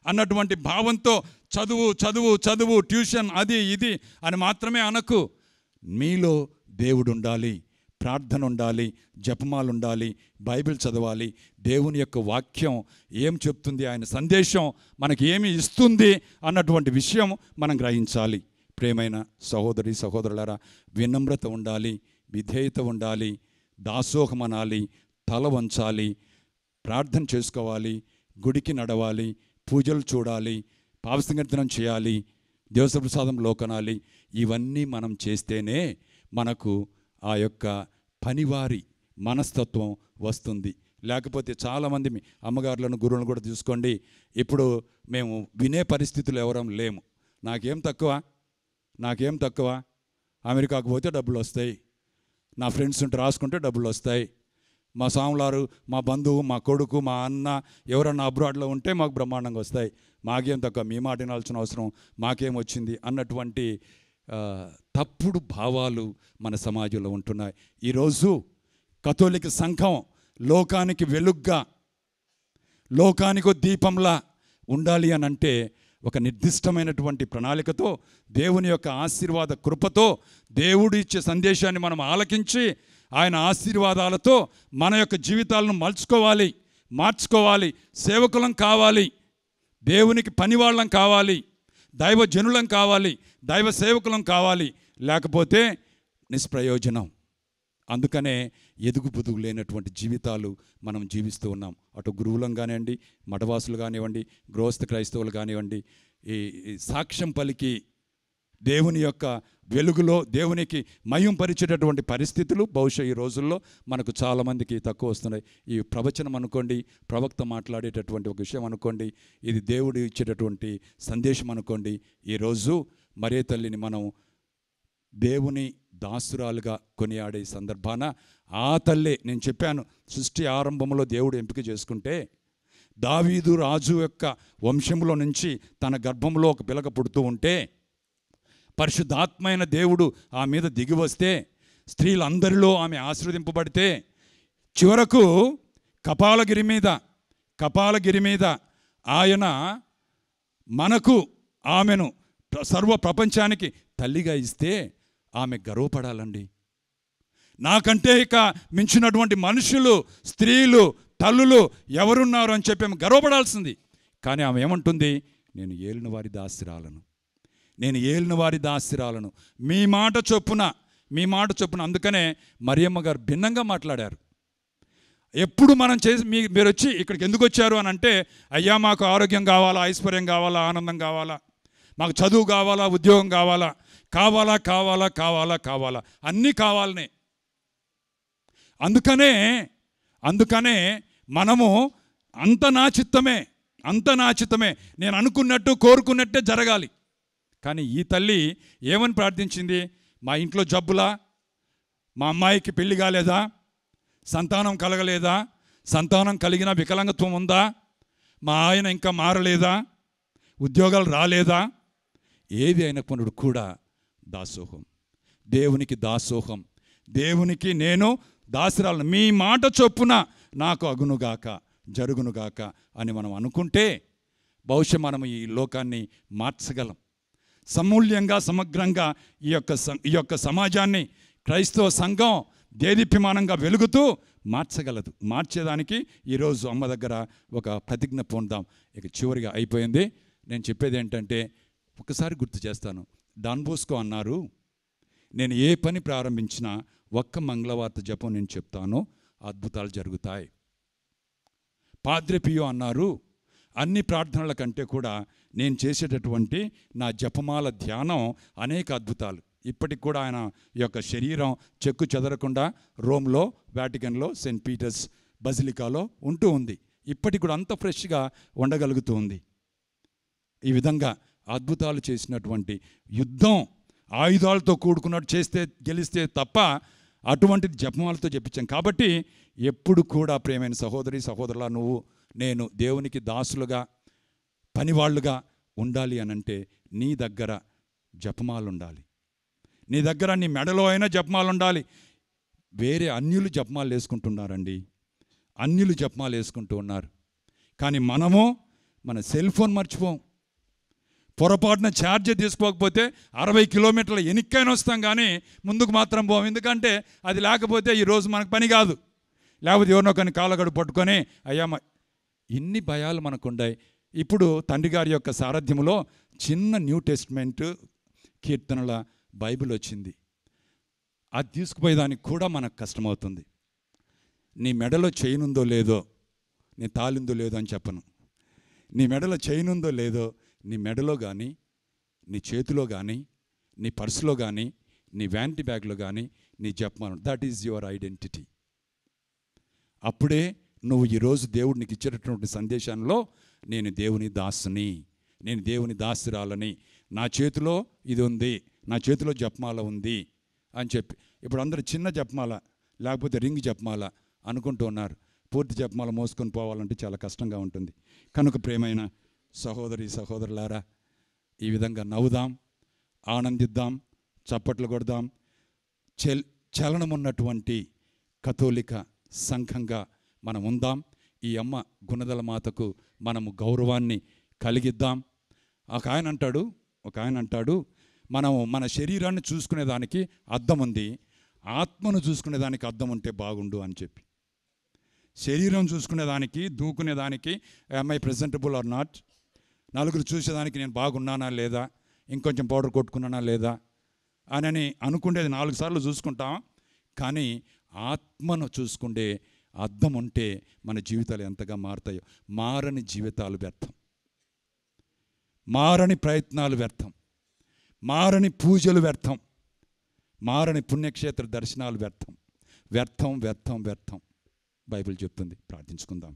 అన్నటువంటి భావంతో చదువు చదువు చదువు ట్యూషన్ అది ఇది అని మాత్రమే అనకు. మీలో దేవుడు ఉండాలి, ప్రార్థన ఉండాలి, జపమాలు ఉండాలి, బైబిల్ చదవాలి. దేవుని యొక్క వాక్యం ఏం చెప్తుంది, ఆయన సందేశం మనకి ఏమి ఇస్తుంది అన్నటువంటి విషయం మనం గ్రహించాలి. ప్రేమైన సహోదరి సహోదరులారా, వినమ్రత ఉండాలి, విధేయత ఉండాలి, దాసోహం అనాలి, తల వంచాలి, ప్రార్థన చేసుకోవాలి, గుడికి నడవాలి, పూజలు చూడాలి, పాపసంకీర్తనం చేయాలి, దేవప్రసాదంలో కొనాలి. ఇవన్నీ మనం చేస్తేనే మనకు ఆ యొక్క పనివారి మనస్తత్వం వస్తుంది. లేకపోతే చాలామంది మీ అమ్మగారులను గురువులను కూడా చూసుకోండి, ఇప్పుడు మేము వినే పరిస్థితులు ఎవరం లేము. నాకేం తక్కువ, అమెరికాకు పోతే డబ్బులు వస్తాయి, నా ఫ్రెండ్స్ ఉంటే రాసుకుంటే డబ్బులు వస్తాయి, మా సాములారు, మా బంధువు, మా కొడుకు, మా అన్న ఎవరన్నా అబ్రాడ్లో ఉంటే మాకు బ్రహ్మాండంగా వస్తాయి, మాకేం తక్కువ, మీ మాట వినాల్సిన అవసరం మాకేం వచ్చింది అన్నటువంటి తప్పుడు భావాలు మన సమాజంలో ఉంటున్నాయి. ఈరోజు కథోలిక సంఘం లోకానికి వెలుగ్గా, లోకానికి దీపంలా ఉండాలి అని అంటే ఒక నిర్దిష్టమైనటువంటి ప్రణాళికతో, దేవుని యొక్క ఆశీర్వాద కృపతో, దేవుడు ఇచ్చే సందేశాన్ని మనం ఆలకించి ఆయన ఆశీర్వాదాలతో మన యొక్క జీవితాలను మార్చుకోవాలి, సేవకులం కావాలి, దేవునికి పనివాళ్ళం కావాలి, దైవ జనులం కావాలి, దైవ సేవకులం కావాలి. లేకపోతే నిష్ప్రయోజనం. అందుకనే ఎదుగుబుదుగు లేనటువంటి జీవితాలు మనం జీవిస్తూ ఉన్నాం. అటు గురువులం కానివ్వండి, మఠవాసులు కానివ్వండి, గృహస్థ క్రైస్తవులు కానివ్వండి, ఈ సాక్ష్యం పలికి దేవుని యొక్క వెలుగులో దేవునికి మహింపరిచేటటువంటి పరిస్థితులు బహుశా ఈ రోజుల్లో మనకు చాలామందికి తక్కువ వస్తున్నాయి. ఈ ప్రవచనం అనుకోండి, ప్రవక్త మాట్లాడేటటువంటి ఒక విషయం అనుకోండి, ఇది దేవుడు ఇచ్చేటటువంటి సందేశం అనుకోండి. ఈరోజు మరే తల్లిని మనం దేవుని దాసురాలుగా కొనియాడే సందర్భాన ఆ తల్లే, నేను చెప్పాను, సృష్టి ఆరంభంలో దేవుడు ఎంపిక చేసుకుంటే దావీదు రాజు యొక్క వంశంలో నుంచి తన గర్భంలో ఒక పిలక పుడుతూ ఉంటే, పరిశుద్ధాత్మైన దేవుడు ఆమె మీద దిగి వస్తే, స్త్రీలందరిలో ఆమె ఆశీర్వదింపబడితే, చివరకు కపాలగిరి మీద ఆయన మనకు ఆమెను సర్వ ప్రపంచానికి తల్లిగా ఇస్తే ఆమె గర్వపడాలండి. నాకంటే ఇక మించినటువంటి మనుషులు, స్త్రీలు, తల్లులు ఎవరున్నారు అని చెప్పి ఆమె గర్వపడాల్సింది. కానీ ఆమె ఏమంటుంది, నేను ఏలిన వారి దాసిరాలను, మీ మాట చొప్పున. అందుకనే మరియమ్మ గారు భిన్నంగా మాట్లాడారు. ఎప్పుడు మనం మీరు వచ్చి ఇక్కడికి ఎందుకు వచ్చారు అని అంటే, అయ్యా మాకు ఆరోగ్యం కావాలా, ఐశ్వర్యం కావాలా, ఆనందం కావాలా, మాకు చదువు కావాలా, ఉద్యోగం కావాలా, అన్నీ కావాలనే. అందుకనే మనము అంత నా చిత్తమే, నేను అనుకున్నట్టు కోరుకున్నట్టే జరగాలి. కానీ ఈ తల్లి ఏమని ప్రార్థించింది, మా ఇంట్లో జబ్బులా, మా అమ్మాయికి పెళ్లి కాలేదా, సంతానం కలగలేదా, సంతానం కలిగిన వికలాంగత్వం ఉందా, మా ఆయన ఇంకా మారలేదా, ఉద్యోగాలు రాలేదా, ఏది అయినప్పుడు కూడా దేవునికి నేను దాసిరాలను, మీ మాట చొప్పున నాకు అగునుగాక, జరుగునుగాక అని మనం అనుకుంటే బహుశా మనం ఈ లోకాన్ని మార్చగలం. సమూల్యంగా, సమగ్రంగా ఈ యొక్క సమాజాన్ని క్రైస్తవ సంఘం దేదీప్యమానంగా వెలుగుతూ మార్చగలదు. మార్చేదానికి ఈరోజు అమ్మ దగ్గర ఒక ప్రతిజ్ఞ పొందాం. ఇక చివరిగా అయిపోయింది. నేను చెప్పేది ఏంటంటే, ఒకసారి గుర్తు చేస్తాను. డాన్ బోస్కో అన్నారు, నేను ఏ పని ప్రారంభించినా ఒక్క మంగళవార్త జపం నేను చెప్తాను, అద్భుతాలు జరుగుతాయి. పాద్రే పియో అన్నారు, అన్ని ప్రార్థనల కంటే కూడా నేను చేసేటటువంటి నా జపమాల ధ్యానం అనేక అద్భుతాలు. ఇప్పటికి కూడా ఆయన యొక్క శరీరం చెక్కు చెదరకుండా రోమ్లో, వాటికన్లో, సెయింట్ పీటర్స్ బజిలికాలో ఉంటూ ఉంది. ఇప్పటికి కూడా అంత ఫ్రెష్గా ఉండగలుగుతూ ఉంది. ఈ విధంగా అద్భుతాలు చేసినటువంటి, యుద్ధం ఆయుధాలతో కూడుకున్నట్టు గెలిస్తే తప్ప అటువంటిది జపమాలతో చెప్పించాం. కాబట్టి ఎప్పుడు కూడా ప్రియమైన సహోదరులా, నేను దేవునికి దాసులుగా, పనివాళ్ళుగా ఉండాలి అనంటే నీ దగ్గర జపమాలు ఉండాలి. నీ దగ్గర నీ మెడలో అయినా జపమాలు ఉండాలి. వేరే అన్యులు జపమాలు వేసుకుంటున్నారండి, అన్యులు జపమాలు వేసుకుంటూ ఉన్నారు. కానీ మనము మన సెల్ ఫోన్ మర్చిపోం. పొరపాటున ఛార్జర్ తీసుకోకపోతే 60 కిలోమీటర్ల ఎనిక్కైనా వస్తాం, కానీ ముందుకు మాత్రం పోం. ఎందుకంటే అది లేకపోతే ఈరోజు మనకు పని కాదు. లేకపోతే ఎవరినో కానీ కాళ్ళగడు పట్టుకొని అయ్యా ఇన్ని భయాలు మనకుండాయి. ఇప్పుడు తండ్రి గారి యొక్క సారథ్యంలో చిన్న న్యూ టెస్ట్మెంట్ కీర్తనల బైబిల్ వచ్చింది. అది తీసుకుపోయేదానికి కూడా మనకు కష్టమవుతుంది. నీ మెడలో చైన్ ఉందో లేదో, నీ తాలిందో లేదో అని చెప్పను. నీ మెడలో చైన్ ఉందో లేదో, నీ మెడలో కానీ, నీ చేతిలో కానీ, నీ పర్సులో కానీ, నీ వ్యానిటీ బ్యాగ్లో కానీ నీ జపమాల, దట్ ఈజ్ యువర్ ఐడెంటిటీ. అప్పుడే నువ్వు ఈరోజు దేవుడు నీకు ఇచ్చేటటువంటి సందేశంలో నేను దేవుని దాసుని, నేను దేవుని దాసురాలని, నా చేతిలో ఇది ఉంది, నా చేతిలో జపమాల ఉంది అని చెప్పి. ఇప్పుడు అందరూ చిన్న జపమాల లేకపోతే రింగ్ జపమాల అనుకుంటూ ఉన్నారు. పూర్తి జపమాల మోసుకొని పోవాలంటే చాలా కష్టంగా ఉంటుంది. కనుక ప్రియమైన సహోదరి సహోదరులారా, ఈ విధంగా నవ్వుదాం, ఆనందిద్దాం, చప్పట్లు కొడదాం. చలనమున్నటువంటి కథోలిక సంఘంగా మనం ఉందాం. ఈ అమ్మ గుణదల మాతకు మనము గౌరవాన్ని కలిగిద్దాం. ఒక ఆయన అంటాడు మనము మన శరీరాన్ని చూసుకునేదానికి అద్దం ఉంది, ఆత్మను చూసుకునేదానికి అద్దం ఉంటే బాగుండు అని చెప్పి. శరీరం చూసుకునేదానికి, దూకునేదానికి am I presentable or not, నలుగురు చూసేదానికి నేను బాగున్నానా లేదా, ఇంకొంచెం పౌడర్ కొట్టుకున్నానా లేదా అని అనుకునేది 4 సార్లు చూసుకుంటాం. కానీ ఆత్మను చూసుకుంటే అద్దం ఉంటే మన జీవితాలు ఎంతగా మారుతాయో. మారని జీవితాలు వ్యర్థం, మారని ప్రయత్నాలు వ్యర్థం, మారని పూజలు వ్యర్థం, మారని పుణ్యక్షేత్ర దర్శనాలు వ్యర్థం. వ్యర్థం వ్యర్థం వ్యర్థం బైబిల్ చెప్తుంది. ప్రార్థించుకుందాం.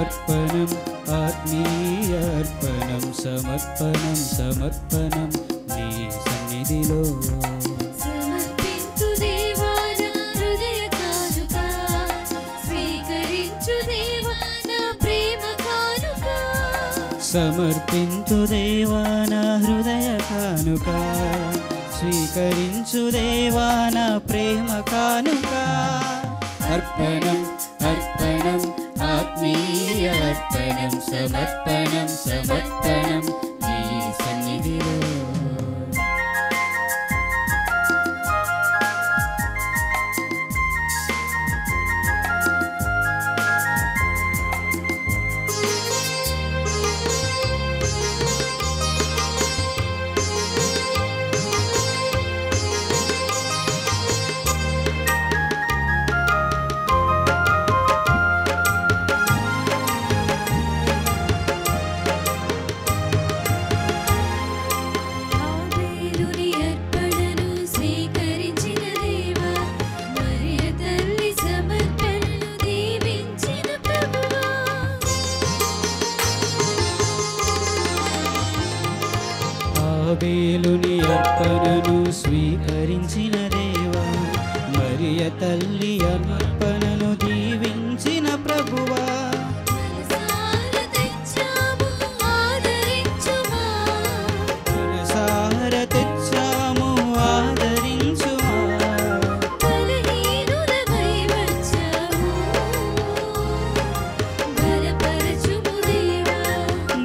अर्पणम् आत्मीय अर्पणं समर्पणं समर्पणं नी सन्निधिलो సమర్పించు దేవా నా హృదయ కానుక స్వీకరించు దేవా నా ప్రేమ కానుక సమర్పించు దేవా నా హృదయ కానుక స్వీకరించు దేవా నా ప్రేమ కానుక अर्पणम् अर्पणम् आत्मीय अर्पणं समर्पणं समर्पणं नी सन्निधिलो మరియ తల్లి అర్పణను దీవించిన ప్రభువా మనసార తెచ్చాము ఆదరించుమా మనసార తెచ్చాము ఆదరించుమా బలహీనులమై వచ్చాము బలపరచుము దేవా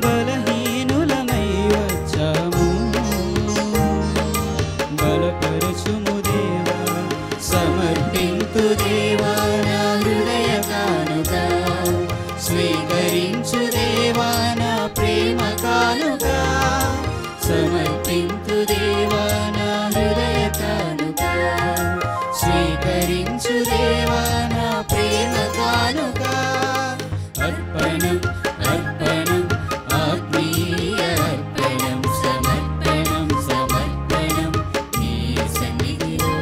బలహీనులమై వచ్చాము బలపరచుము దేవా సమర్పింతు దేవా నా హృదయ కానుక స్వీకరించు దేవా నా ప్రేమ కానుక సమర్పింతు దేవా నా హృదయ కానుక స్వీకరించు దేవా నా ప్రేమ కానుక అర్పణం అర్పణం ఆత్మీయ అర్పణం సమర్పణం సమర్పణం నీ సన్నిధిలో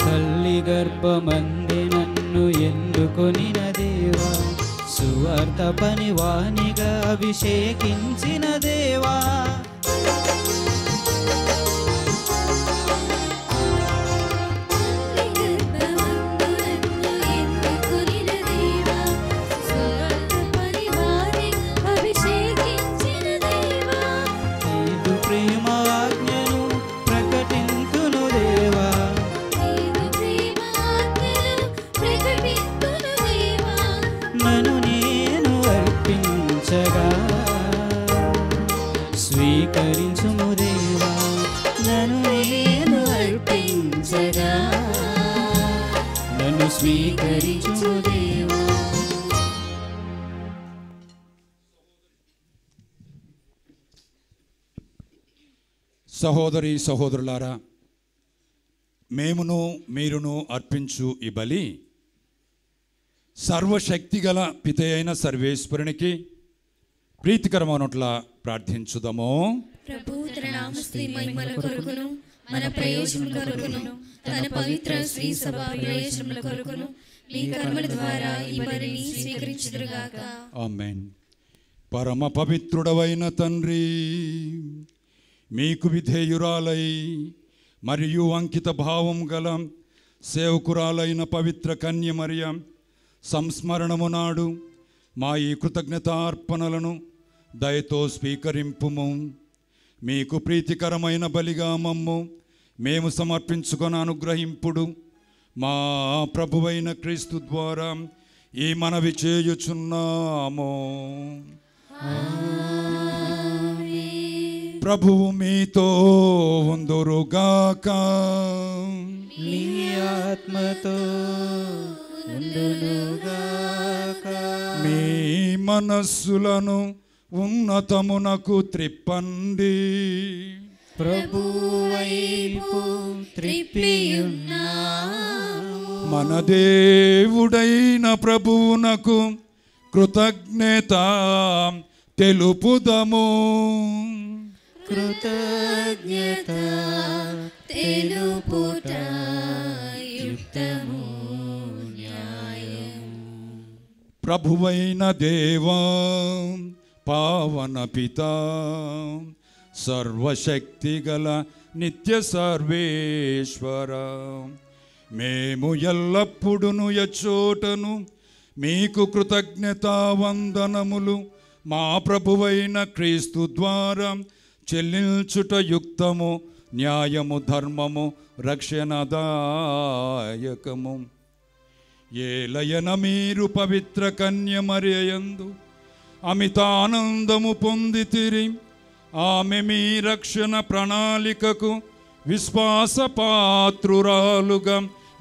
తల్లి గర్భమంది నన్ను ఎన్నుకొనిన దేవా సువార్త పనివానిగా అభిషేకించిన దేవా నీదు ప్రేమాజ్ఞను ప్రకటింతును దేవా నన్ను నేను అర్పించగా స్వీకరించుము దేవా నన్ను నేను అర్పించగా నన్ను స్వీకరించుము దేవా సహోదరి సహోదరులారా, మేమును మీరును అర్పించు ఈ బలి సర్వశక్తిగల పిత అయిన సర్వేశ్వరునికి ప్రీతికరమనట్లా ప్రార్థించుదాము. ప్రభు తన నామస్తుతి మహిమల కొరకును మన ప్రయోజనం కొరకును తన పవిత్ర శ్రీ సభ ప్రయోజనముల కొరకును మీ కర్మల ద్వారా ఈ బలిని స్వీకరించుదురుగాక. ఆమేన్. పరమ పవిత్రుడవైన తండ్రి, మీకు విధేయురాలై మరియు అంకిత భావం గల సేవకురాలైన పవిత్ర కన్య మరియ సంస్మరణము నాడు మా ఈ కృతజ్ఞతార్పణలను దయతో స్వీకరింపుము. మీకు ప్రీతికరమైన బలిగా మమ్ము మేము సమర్పించుకొని అనుగ్రహింపుడు. మా ప్రభువైన క్రీస్తు ద్వారా ఈ మనవి చేయుచున్నాము. ప్రభువు మీతో ఉందురుగాక. నీ ఆత్మతో ఉండునుగాక. మీ మనస్సులను ఉన్నతమునకు త్రిప్పండి. ప్రభువైపు త్రిప్పియున్నాము. మన దేవుడైన ప్రభువునకు కృతజ్ఞత తెలుపుదము. కృతజ్ఞత తెలుపుట యుక్తము న్యాయం. ప్రభువైన దేవా, పావన పిత, సర్వశక్తిగల నిత్య సర్వేశ్వర, మేము ఎల్లప్పుడును ఎచ్చోటను మీకు కృతజ్ఞతా వందనములు మా ప్రభువైన క్రీస్తు ద్వారా చెల్లించుట యుక్తము, న్యాయము, ధర్మము, రక్షణదాయకము. ఏలయన మీరు పవిత్ర కన్య మరియయందు అమిత ఆనందము పొందితిరి. ఆమె మీ రక్షణ ప్రణాళికకు విశ్వాసపాత్రురాలుగా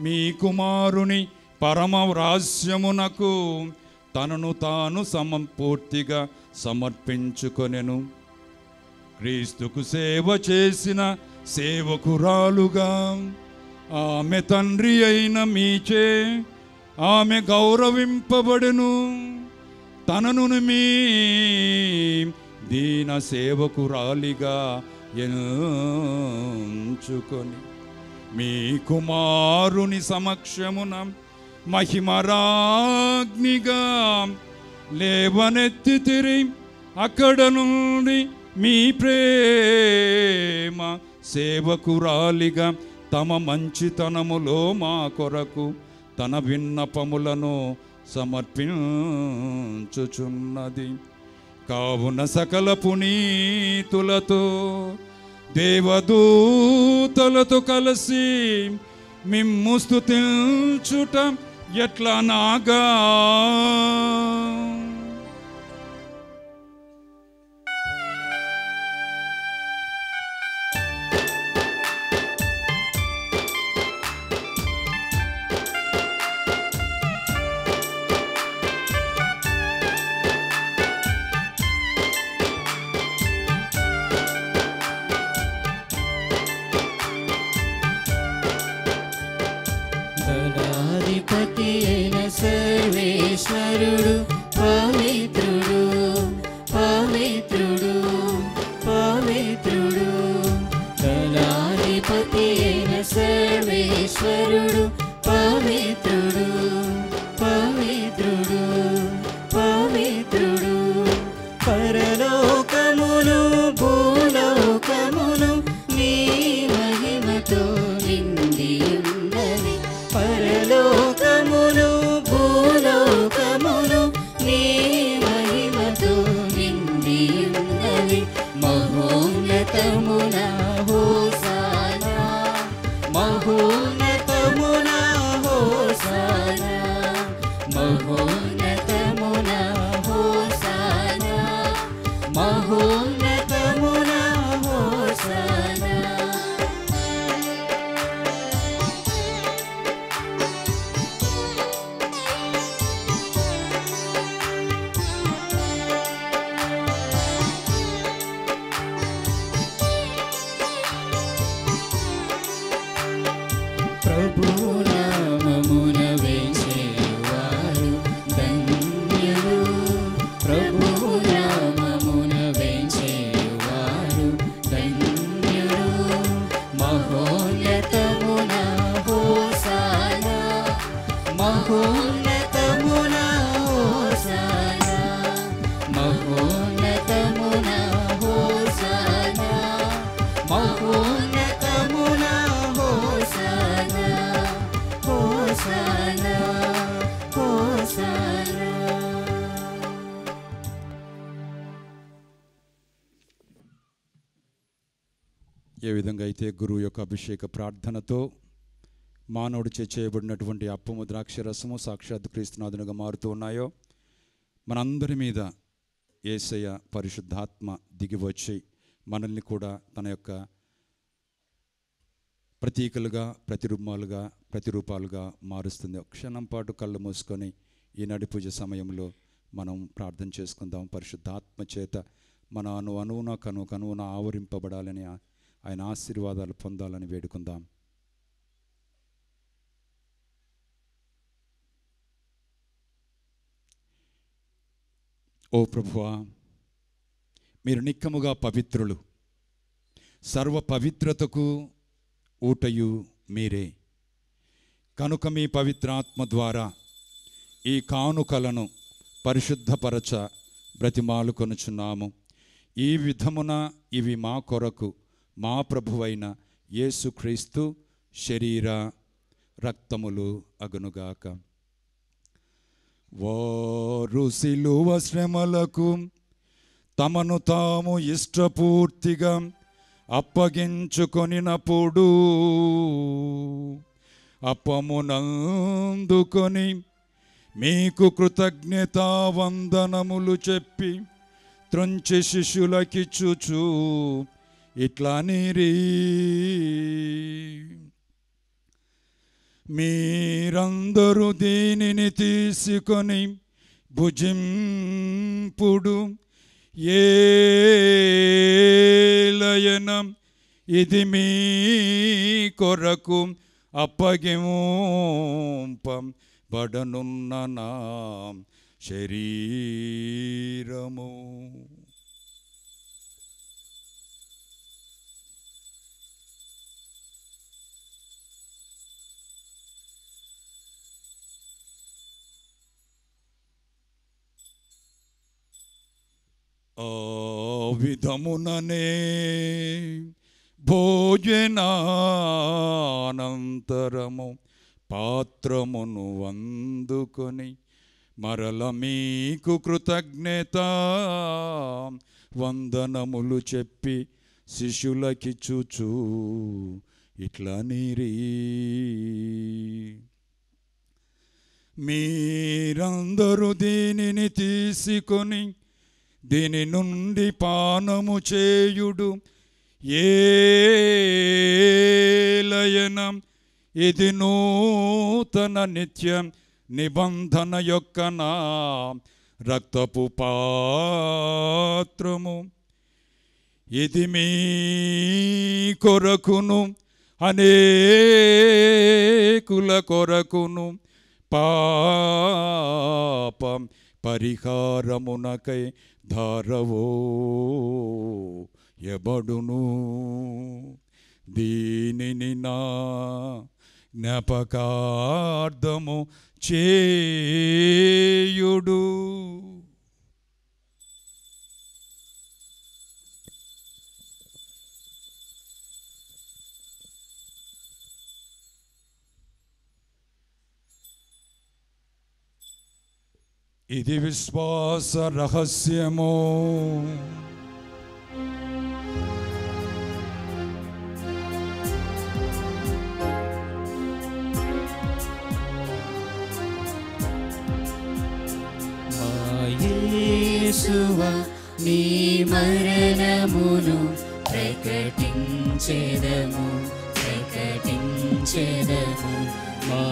మీ కుమారుని పరమ రహస్యమునకు తనను తాను పూర్తిగా సమర్పించుకొనెను. క్రీస్తుకు సేవ చేసిన సేవకురాలుగా ఆమె తండ్రి అయిన మీచే ఆమె గౌరవింపబడును. తనను మీ దీన సేవకురాలిగా ఎంచుకొని మీ కుమారుని సమక్షమున మహిమరాజ్ఞిగా లేవనెత్తితిరి. అక్కడ నుండి మీ ప్రేమ సేవకురాలిగా తమ మంచితనములో మా కొరకు తన విన్నపములను సమర్పించుచున్నది. కావున సకల పునీతులతో దేవదూతలతో కలిసి మిమ్ము స్తుతించుట ఎట్లా నాగా ధనాధిపతి అయిన సర్వేశ్వరుడు పవిత్రుడు పవిత్రుడు పవిత్రుడు. ధనాధిపతి అయిన సర్వేశ్వరుడు పవిత్రుడు పవిత్రుడు పవిత్రుడు. పరలోకమును భూలోకమును నీ మహిమతో నిండి ఉన్నది. పరలోకమును భూలోకమును నీ మహిమతో నిండి ఉన్నది. మహోన్నతమున హోసానా మహోన్నతమున హోసానా మహోన్నతమున హోసానా మహోన్నతమున హోసానా. ప్రభువు నామమున వేంచేవారు ధన్యులు. ప్రభువు నామమున వేంచేవారు ధన్యులు. మహోన్నతమున హోసానా మహోన్నతమున హోసానా మహోన్నతమున హోసానా మహోన్నతమున హోసానా హోసానా హోసానా. ఏ విధంగా అయితే గురువు యొక్క అభిషేక ప్రార్థనతో మానవుడు చేయబడినటువంటి అప్పము ద్రాక్ష రసము సాక్షాత్ క్రీస్తునాథునిగా మారుతూ ఉన్నాయో, మనందరి మీద యేసయ్య పరిశుద్ధాత్మ దిగివచ్చి మనల్ని కూడా తన యొక్క ప్రతీకలుగా ప్రతిరూపాలుగా మారుస్తుంది. క్షణం పాటు కళ్ళు మూసుకొని ఈనాటి పూజ సమయంలో మనం ప్రార్థన చేసుకుందాం. పరిశుద్ధాత్మ చేత మన కనువున ఆవరింపబడాలని, ఆయన ఆశీర్వాదాలు పొందాలని వేడుకుందాం. ఓ ప్రభువా, మీరు నిక్కముగా పవిత్రులు, సర్వ పవిత్రతకు ఊటయు మీరే. కనుక మీ పవిత్రాత్మ ద్వారా ఈ కానుకలను పరిశుద్ధపరచ బ్రతిమాలుకొనుచున్నాము. ఈ విధమున ఇవి మా కొరకు మా ప్రభువైన యేసుక్రీస్తు శరీర రక్తములు అగునుగాక. వారు సిలువ శ్రమలకు తమను తాము ఇష్టపూర్తిగా అప్పగించుకొనినప్పుడు అప్పమునందుకొని మీకు కృతజ్ఞతావందనములు చెప్పి త్రుంచి శిష్యులకిచ్చుచు ఇట్లా నీరి, మీరందరూ దీనిని తీసుకొని భుజింపుడు. ఏలయన ఇది మీ కొరకు అప్పగింపబడనున్న నా శరీరము. ఆ విధముననే భోజనానంతరము పాత్రమును అందుకొని మరల మీకు కృతజ్ఞత వందనములు చెప్పి శిష్యులకిచ్చుచు ఇట్లా నీరి, మీరందరూ దీనిని తీసుకొని దీని నుండి పానము చేయుడు. ఏలయన ఇది నూతన నిత్య నిబంధన యొక్క నా రక్తపు పాత్రము. ఇది మీ కొరకును అనేకుల కొరకును పాపం పరిహారమునకై ధారవో ఎబడును. దీనిని నా జ్ఞాపకార్థము చేయుడు. ఇది విశ్వాస రహస్యము. యేసువా నీ మరణమును ప్రకటించెదము ప్రకటించెదము. మా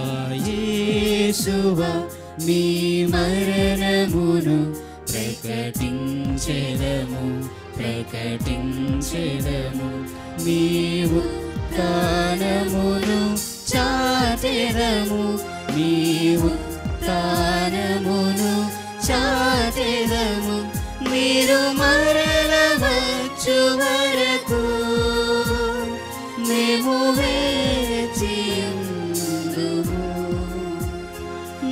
యేసువా నీ మరణమును ప్రకటించెదము ప్రకటించెదము. నీ ఉత్థానమును చాటెదము నీ ఉత్థానమును చాటెదము. మీరు మరల వచ్చు వరకు మేము వేచియుందుము.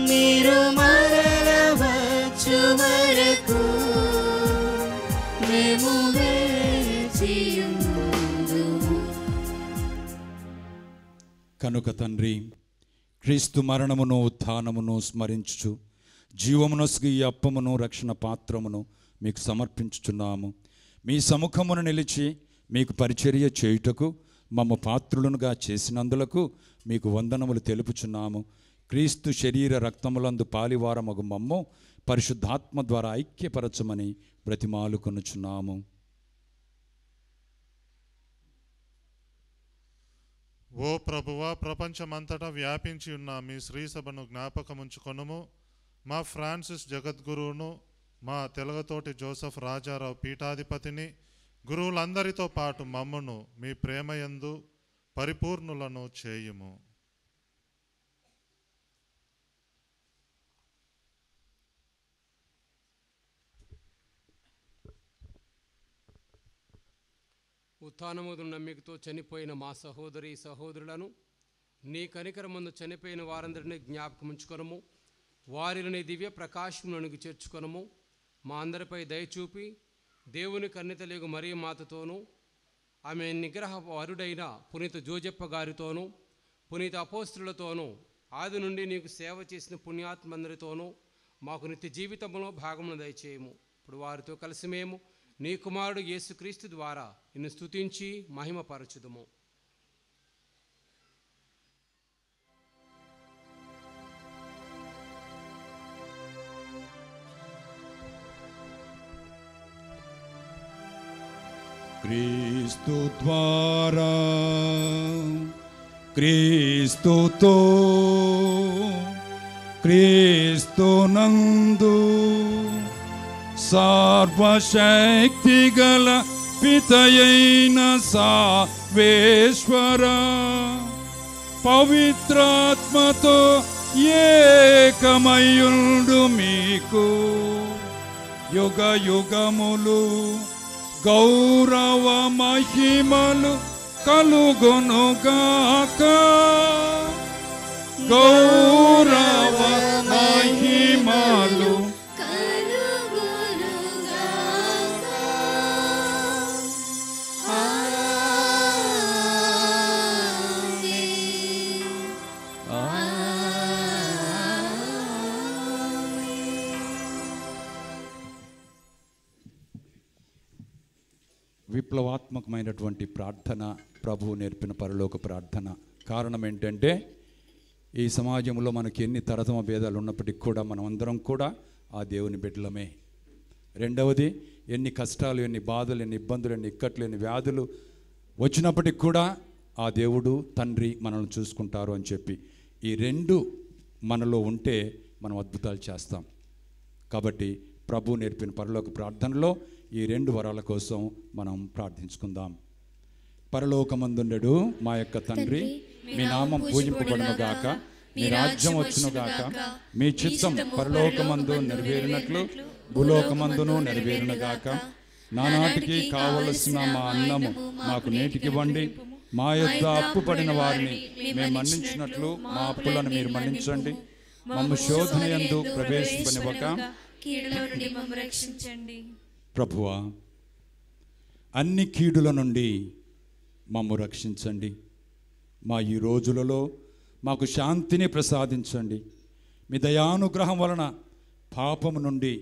మీరు మరల వచ్చు వరకు మేము వేచియుందుము. కనుక తండ్రి, క్రీస్తు మరణమును ఉత్థానమును స్మరించుచు జీవమునొసగి ఈ అప్పమును రక్షణ పాత్రమును మీకు సమర్పించుచున్నాము. మీ సముఖమున నిలిచి మీకు పరిచర్య చేయుటకు మమ్మ పాత్రులనుగా చేసినందులకు మీకు వందనములు తెలుపుచున్నాము. క్రీస్తు శరీర రక్తములందు పాలివారమగు మమ్ము పరిశుద్ధాత్మ ద్వారా ఐక్యపరచమని బ్రతిమాలుకొనుచున్నాము. ఓ ప్రభువా, ప్రపంచమంతటా వ్యాపించి ఉన్న మీ శ్రీ సభను జ్ఞాపకముంచుకొనుము. మా ఫ్రాన్సిస్ జగద్గురువును, మా తెలుగుతోటి జోసెఫ్ రాజారావు పీఠాధిపతిని, గురువులందరితో పాటు మమ్మును మీ ప్రేమయందు పరిపూర్ణులను చేయుము. ఉత్థానమును నమ్మికతో చనిపోయిన మా సహోదరి సహోదరులను నీ కనికరమందు చనిపోయిన వారందరినీ జ్ఞాపకముంచుకొనము. వారిని నీ దివ్య ప్రకాశములోనికి చేర్చుకొనము. మా అందరిపై దయచూపి దేవుని కన్యతలేగు మరియ మాతతోనూ, ఆమె నిగ్రహ వరుడైన పునీత జోజప్ప గారితోనూ, పునీత అపోస్తులతోనూ, ఆది నుండి నీకు సేవ చేసిన పుణ్యాత్మందరితోనూ మాకు నిత్య జీవితంలో భాగమును దయచేయము. ఇప్పుడు వారితో కలిసి మేము నీ కుమారుడు యేసుక్రీస్తు ద్వారా నిన్ను స్తుతించి మహిమపరచుదుము. క్రీస్తు ద్వారా, క్రీస్తుతో, క్రీస్తునందు సర్వశక్తి గల పితయైన సర్వేశ్వర పవిత్రాత్మతో ఏకమయుండు మీకు యుగ యుగములు గౌరవ మహిమలు కలుగునుగాక. గౌరవ మహిమలు విప్లవాత్మకమైనటువంటి ప్రార్థన ప్రభువు నేర్పిన పరలోక ప్రార్థన. కారణం ఏంటంటే ఈ సమాజంలో మనకి ఎన్ని తరతమ భేదాలు ఉన్నప్పటికీ కూడా మనం అందరం కూడా ఆ దేవుని బిడ్డలమే. రెండవది, ఎన్ని కష్టాలు, ఎన్ని బాధలు, ఎన్ని ఇబ్బందులు, ఎన్ని ఇక్కట్లు, ఎన్ని వ్యాధులు వచ్చినప్పటికి కూడా ఆ దేవుడు తండ్రి మనల్ని చూసుకుంటారు అని చెప్పి ఈ రెండు మనలో ఉంటే మనం అద్భుతాలు చేస్తాం. కాబట్టి ప్రభు నేర్పిన పరలోక ప్రార్థనలో ఈ రెండు వరాల కోసం మనం ప్రార్థించుకుందాం. పరలోకమందుండెడు మా యొక్క తండ్రి, మీ నామం పూజింపబడును గాక, మీ రాజ్యం వచ్చును గాక, మీ చిత్తం పరలోకమందు నెరవేరినట్లు భూలోకమందును నెరవేరును గాక. నానాటికి కావలసిన మా అన్నము మాకు నేటికివ్వండి. మా యొక్క అప్పు పడిన వారిని మేము మన్నించినట్లు మా అప్పులను మీరు మన్నించండి. మమ్ము శోధన యందు ప్రవేశింపనివ్వక కీడులో నుండి మమ్ము రక్షించండి. ప్రభువా, అన్ని కీడుల నుండి మమ్ము రక్షించండి. మా ఈ రోజులలో మాకు శాంతిని ప్రసాదించండి. మీ దయానుగ్రహం వలన పాపము నుండి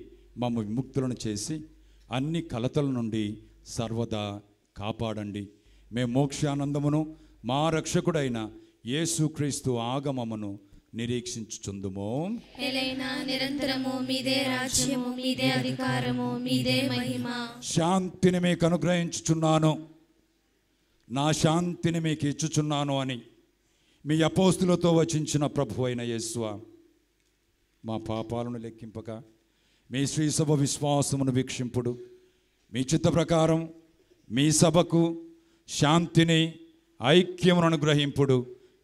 మమ్ము విముక్తులను చేసి అన్ని కలతల నుండి సర్వదా కాపాడండి. మేము మోక్షానందమును మా రక్షకుడైన యేసుక్రీస్తు ఆగమమును నిరీక్షించుచుందుము. నిరంతరము మీదే రాజ్యము, మీదే అధికారము, మీదే మహిమ. శాంతిని మీకు అనుగ్రహించుచున్నాను, నా శాంతిని మీకు ఇచ్చుచున్నాను అని మీ అపోస్తులతో వచించిన ప్రభు అయిన యేసువా, మా పాపాలను లెక్కింపక మీ శ్రీ సభ విశ్వాసమును వీక్షింపుడు. మీ చిత్త ప్రకారం మీ సభకు శాంతిని ఐక్యమును అనుగ్రహింపుడు.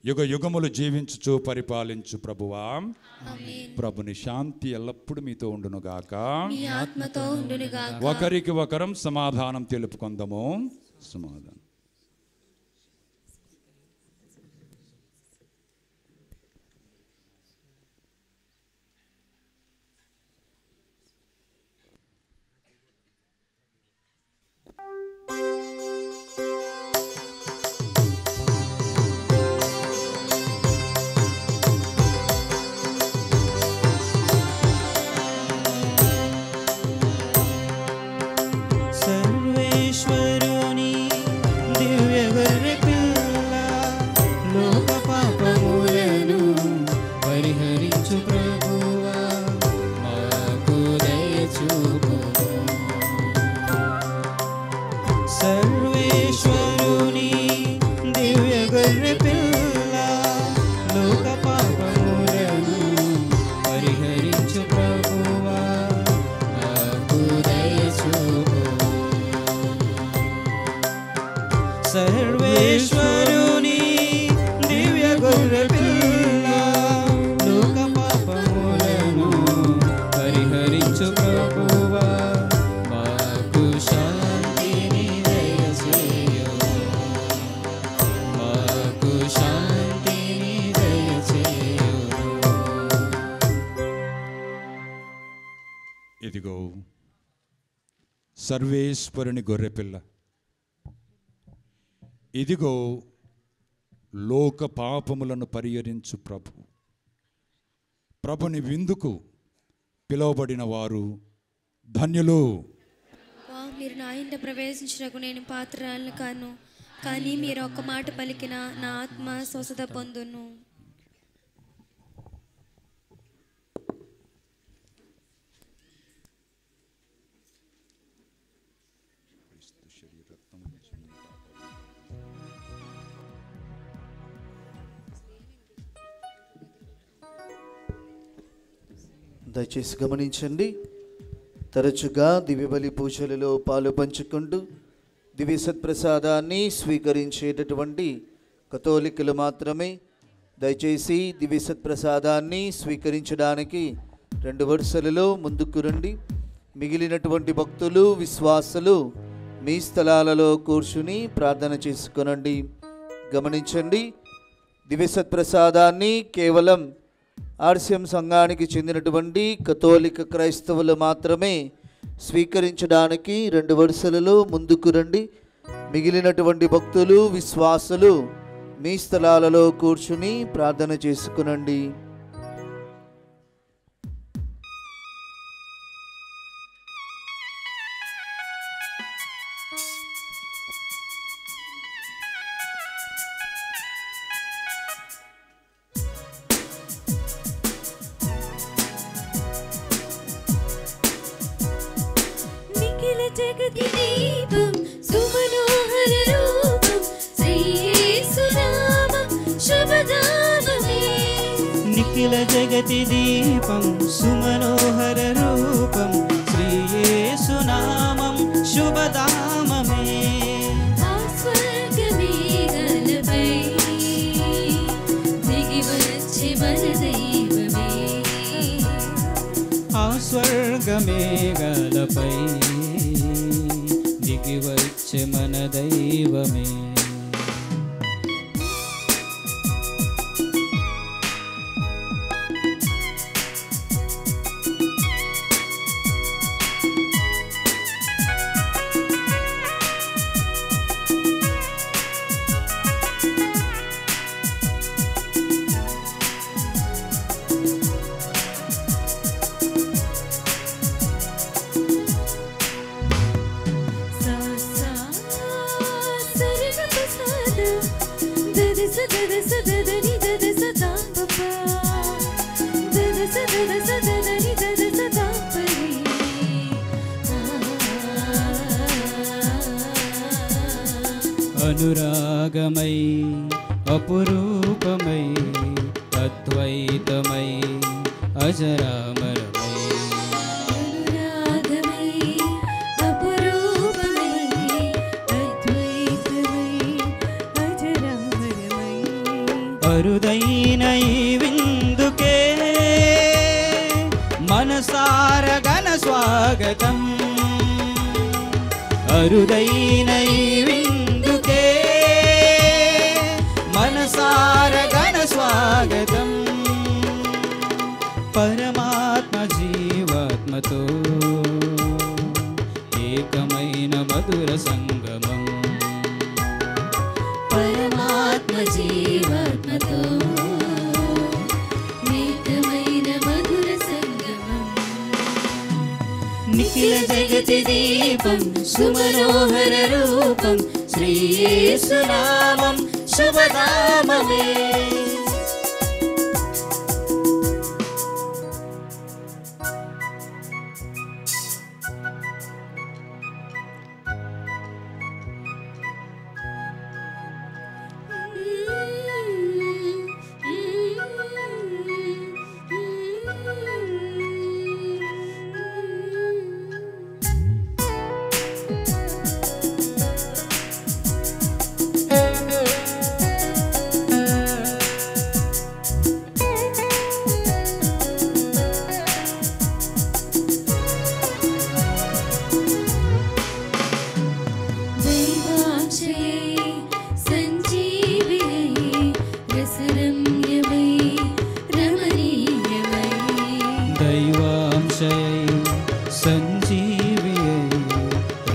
యుగ యుగములు జీవించుచు పరిపాలించు ప్రభువా. ప్రభుని శాంతి ఎల్లప్పుడూ మీతో ఉండునుగాక. ఒకరికి ఒకరం సమాధానం తెలుపుకుందాము. సమాధానం. సర్వేశ్వరుని దివ్య గొర్రె పిల్ల, లోక పాపములను పరిహరించు ప్రభువా, మాకు దయ చూపుము. సర్వేశ్వరుని దివ్య గొర్రె పిల్ల, లోక పాపములను పరిహరించు ప్రభువా, మాకు దయ చూపుము. సర్వేశ్వరుని దివ్య గొర్రె పిల్ల, లోక పాపములను పరిహరించు ప్రభువా, మాకు శాంతిని దయచేయు, మాకు శాంతిని దయచేయు. ఇదిగో సర్వేశ్వరుని గొర్రెపిల్ల, ఇదిగో లోక పాపములను పరిహరించు ప్రభు. ప్రభుని విందుకు పిలువబడిన వారు ధన్యులు. మీరు నా ఇంట ప్రవేశించినకు నేను పాత్రలను కాను, కానీ మీరు ఒక్క మాట పలికిన నా ఆత్మ స్వస్థత పొందును. దయచేసి గమనించండి. తరచుగా దివ్యబలి పూజలలో పాలు పంచుకుంటూ దివ్య సత్ప్రసాదాన్ని స్వీకరించేటటువంటి కథోలికులు మాత్రమే దయచేసి దివ్య సత్ప్రసాదాన్ని స్వీకరించడానికి 2 వరుసలలో ముందుకు రండి. మిగిలినటువంటి భక్తులు విశ్వాసులు మీ స్థలాలలో కూర్చుని ప్రార్థన చేసుకొనండి. గమనించండి, దివ్య సత్ప్రసాదాన్ని కేవలం ఆర్సిఎం సంఘానికి చెందినటువంటి కథోలిక క్రైస్తవులు మాత్రమే స్వీకరించడానికి 2 వరుసలలో ముందుకు రండి. మిగిలినటువంటి భక్తులు విశ్వాసులు మీ స్థలాలలో కూర్చుని ప్రార్థన చేసుకునండి. నిఖిల జగతి దీపం సుమనోహర రూపం శ్రీ యేసు నామం శుభధామమే. ఆ స్వర్గమేఘలపై దిగి వచ్చే మన దైవమే. అనురాగమై అపురూపమై అద్వైతమై అజరామరమై అరుదైన ఈ విందుకే మనసార ఘన స్వాగతం. అరుదైన ఈ విందుకే మనసార ఘన స్వాగతం. పరమాత్మ జీవాత్మతో ఏకమైన మధుర సంగమం. పరమాత్మ జీవాత్మతో ఏకమైన మధుర సంగమం. నిఖిల జగతి దీపం సుమనోహర రూపం శ్రీ యేసు నామం శుభధామమే.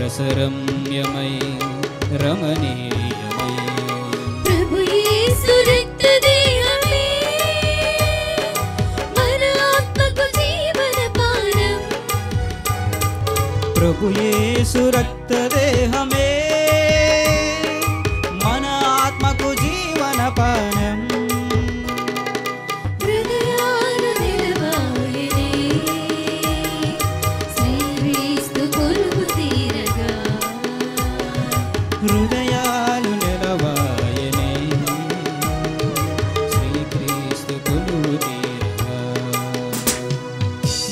రసరమ్యమై రమణీయమై ప్రభు యేసు రక్త దేహమే మన ఆత్మకు జీవన పానం. ప్రభు యేసు రక్త దేహమే మన ఆత్మకు జీవన పానం. హృదయాలు నిలవాయనే శ్రీక్రీస్తు కొలువు తీరగా.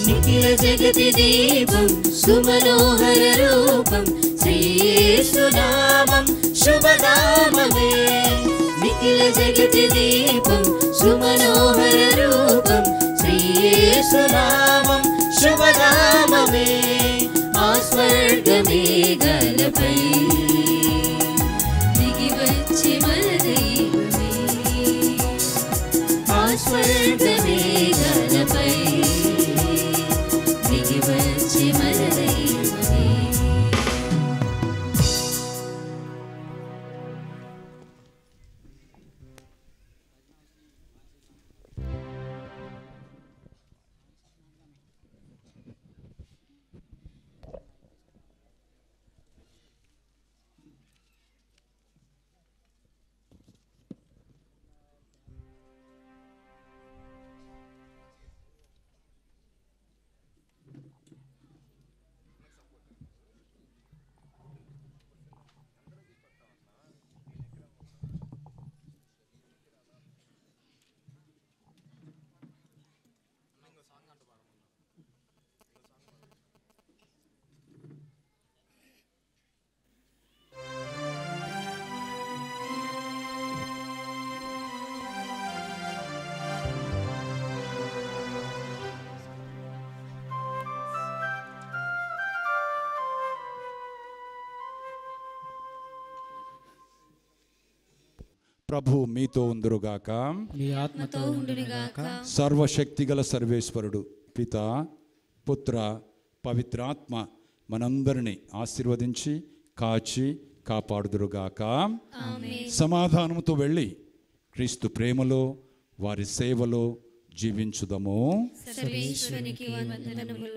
నిఖిల జగతి దీపం సుమనోహర రూపం శ్రీ యేసు నామం శుభధామమే. అఖిల జగతి దీపం సుమనోహర రూపం శ్రీయేసునామం శుభనామమే ఆ స్వర్గమేఘాలపై దిగి వచ్చే మన దైవమే ఆ స్వర్గమేఘాలపై దిగి వచ్చే మన దైవమే. ప్రభు మీతో ఉందురుగాక. మీ ఆత్మతో ఉండునుగాక. సర్వశక్తిగల సర్వేశ్వరుడు పిత పుత్ర పవిత్రాత్మ మనందరినీ ఆశీర్వదించి కాచి కాపాడుదురుగాక. సమాధానముతో వెళ్ళి క్రీస్తు ప్రేమలో వారి సేవలో జీవించుదము. సర్వేశ్వరునికి వందనములు.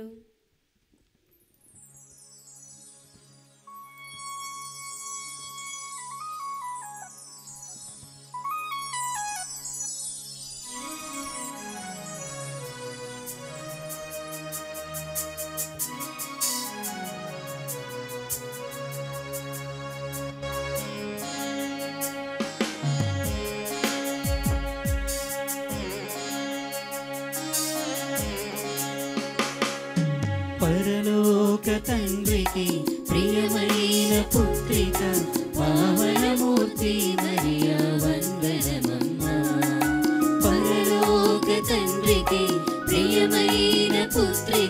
పరలోక తండ్రికి ప్రియమైన పుత్రిక పావనమూర్తి మరియా వందనమమ్మా. పరలోక తండ్రికి ప్రియమైన పుత్రిక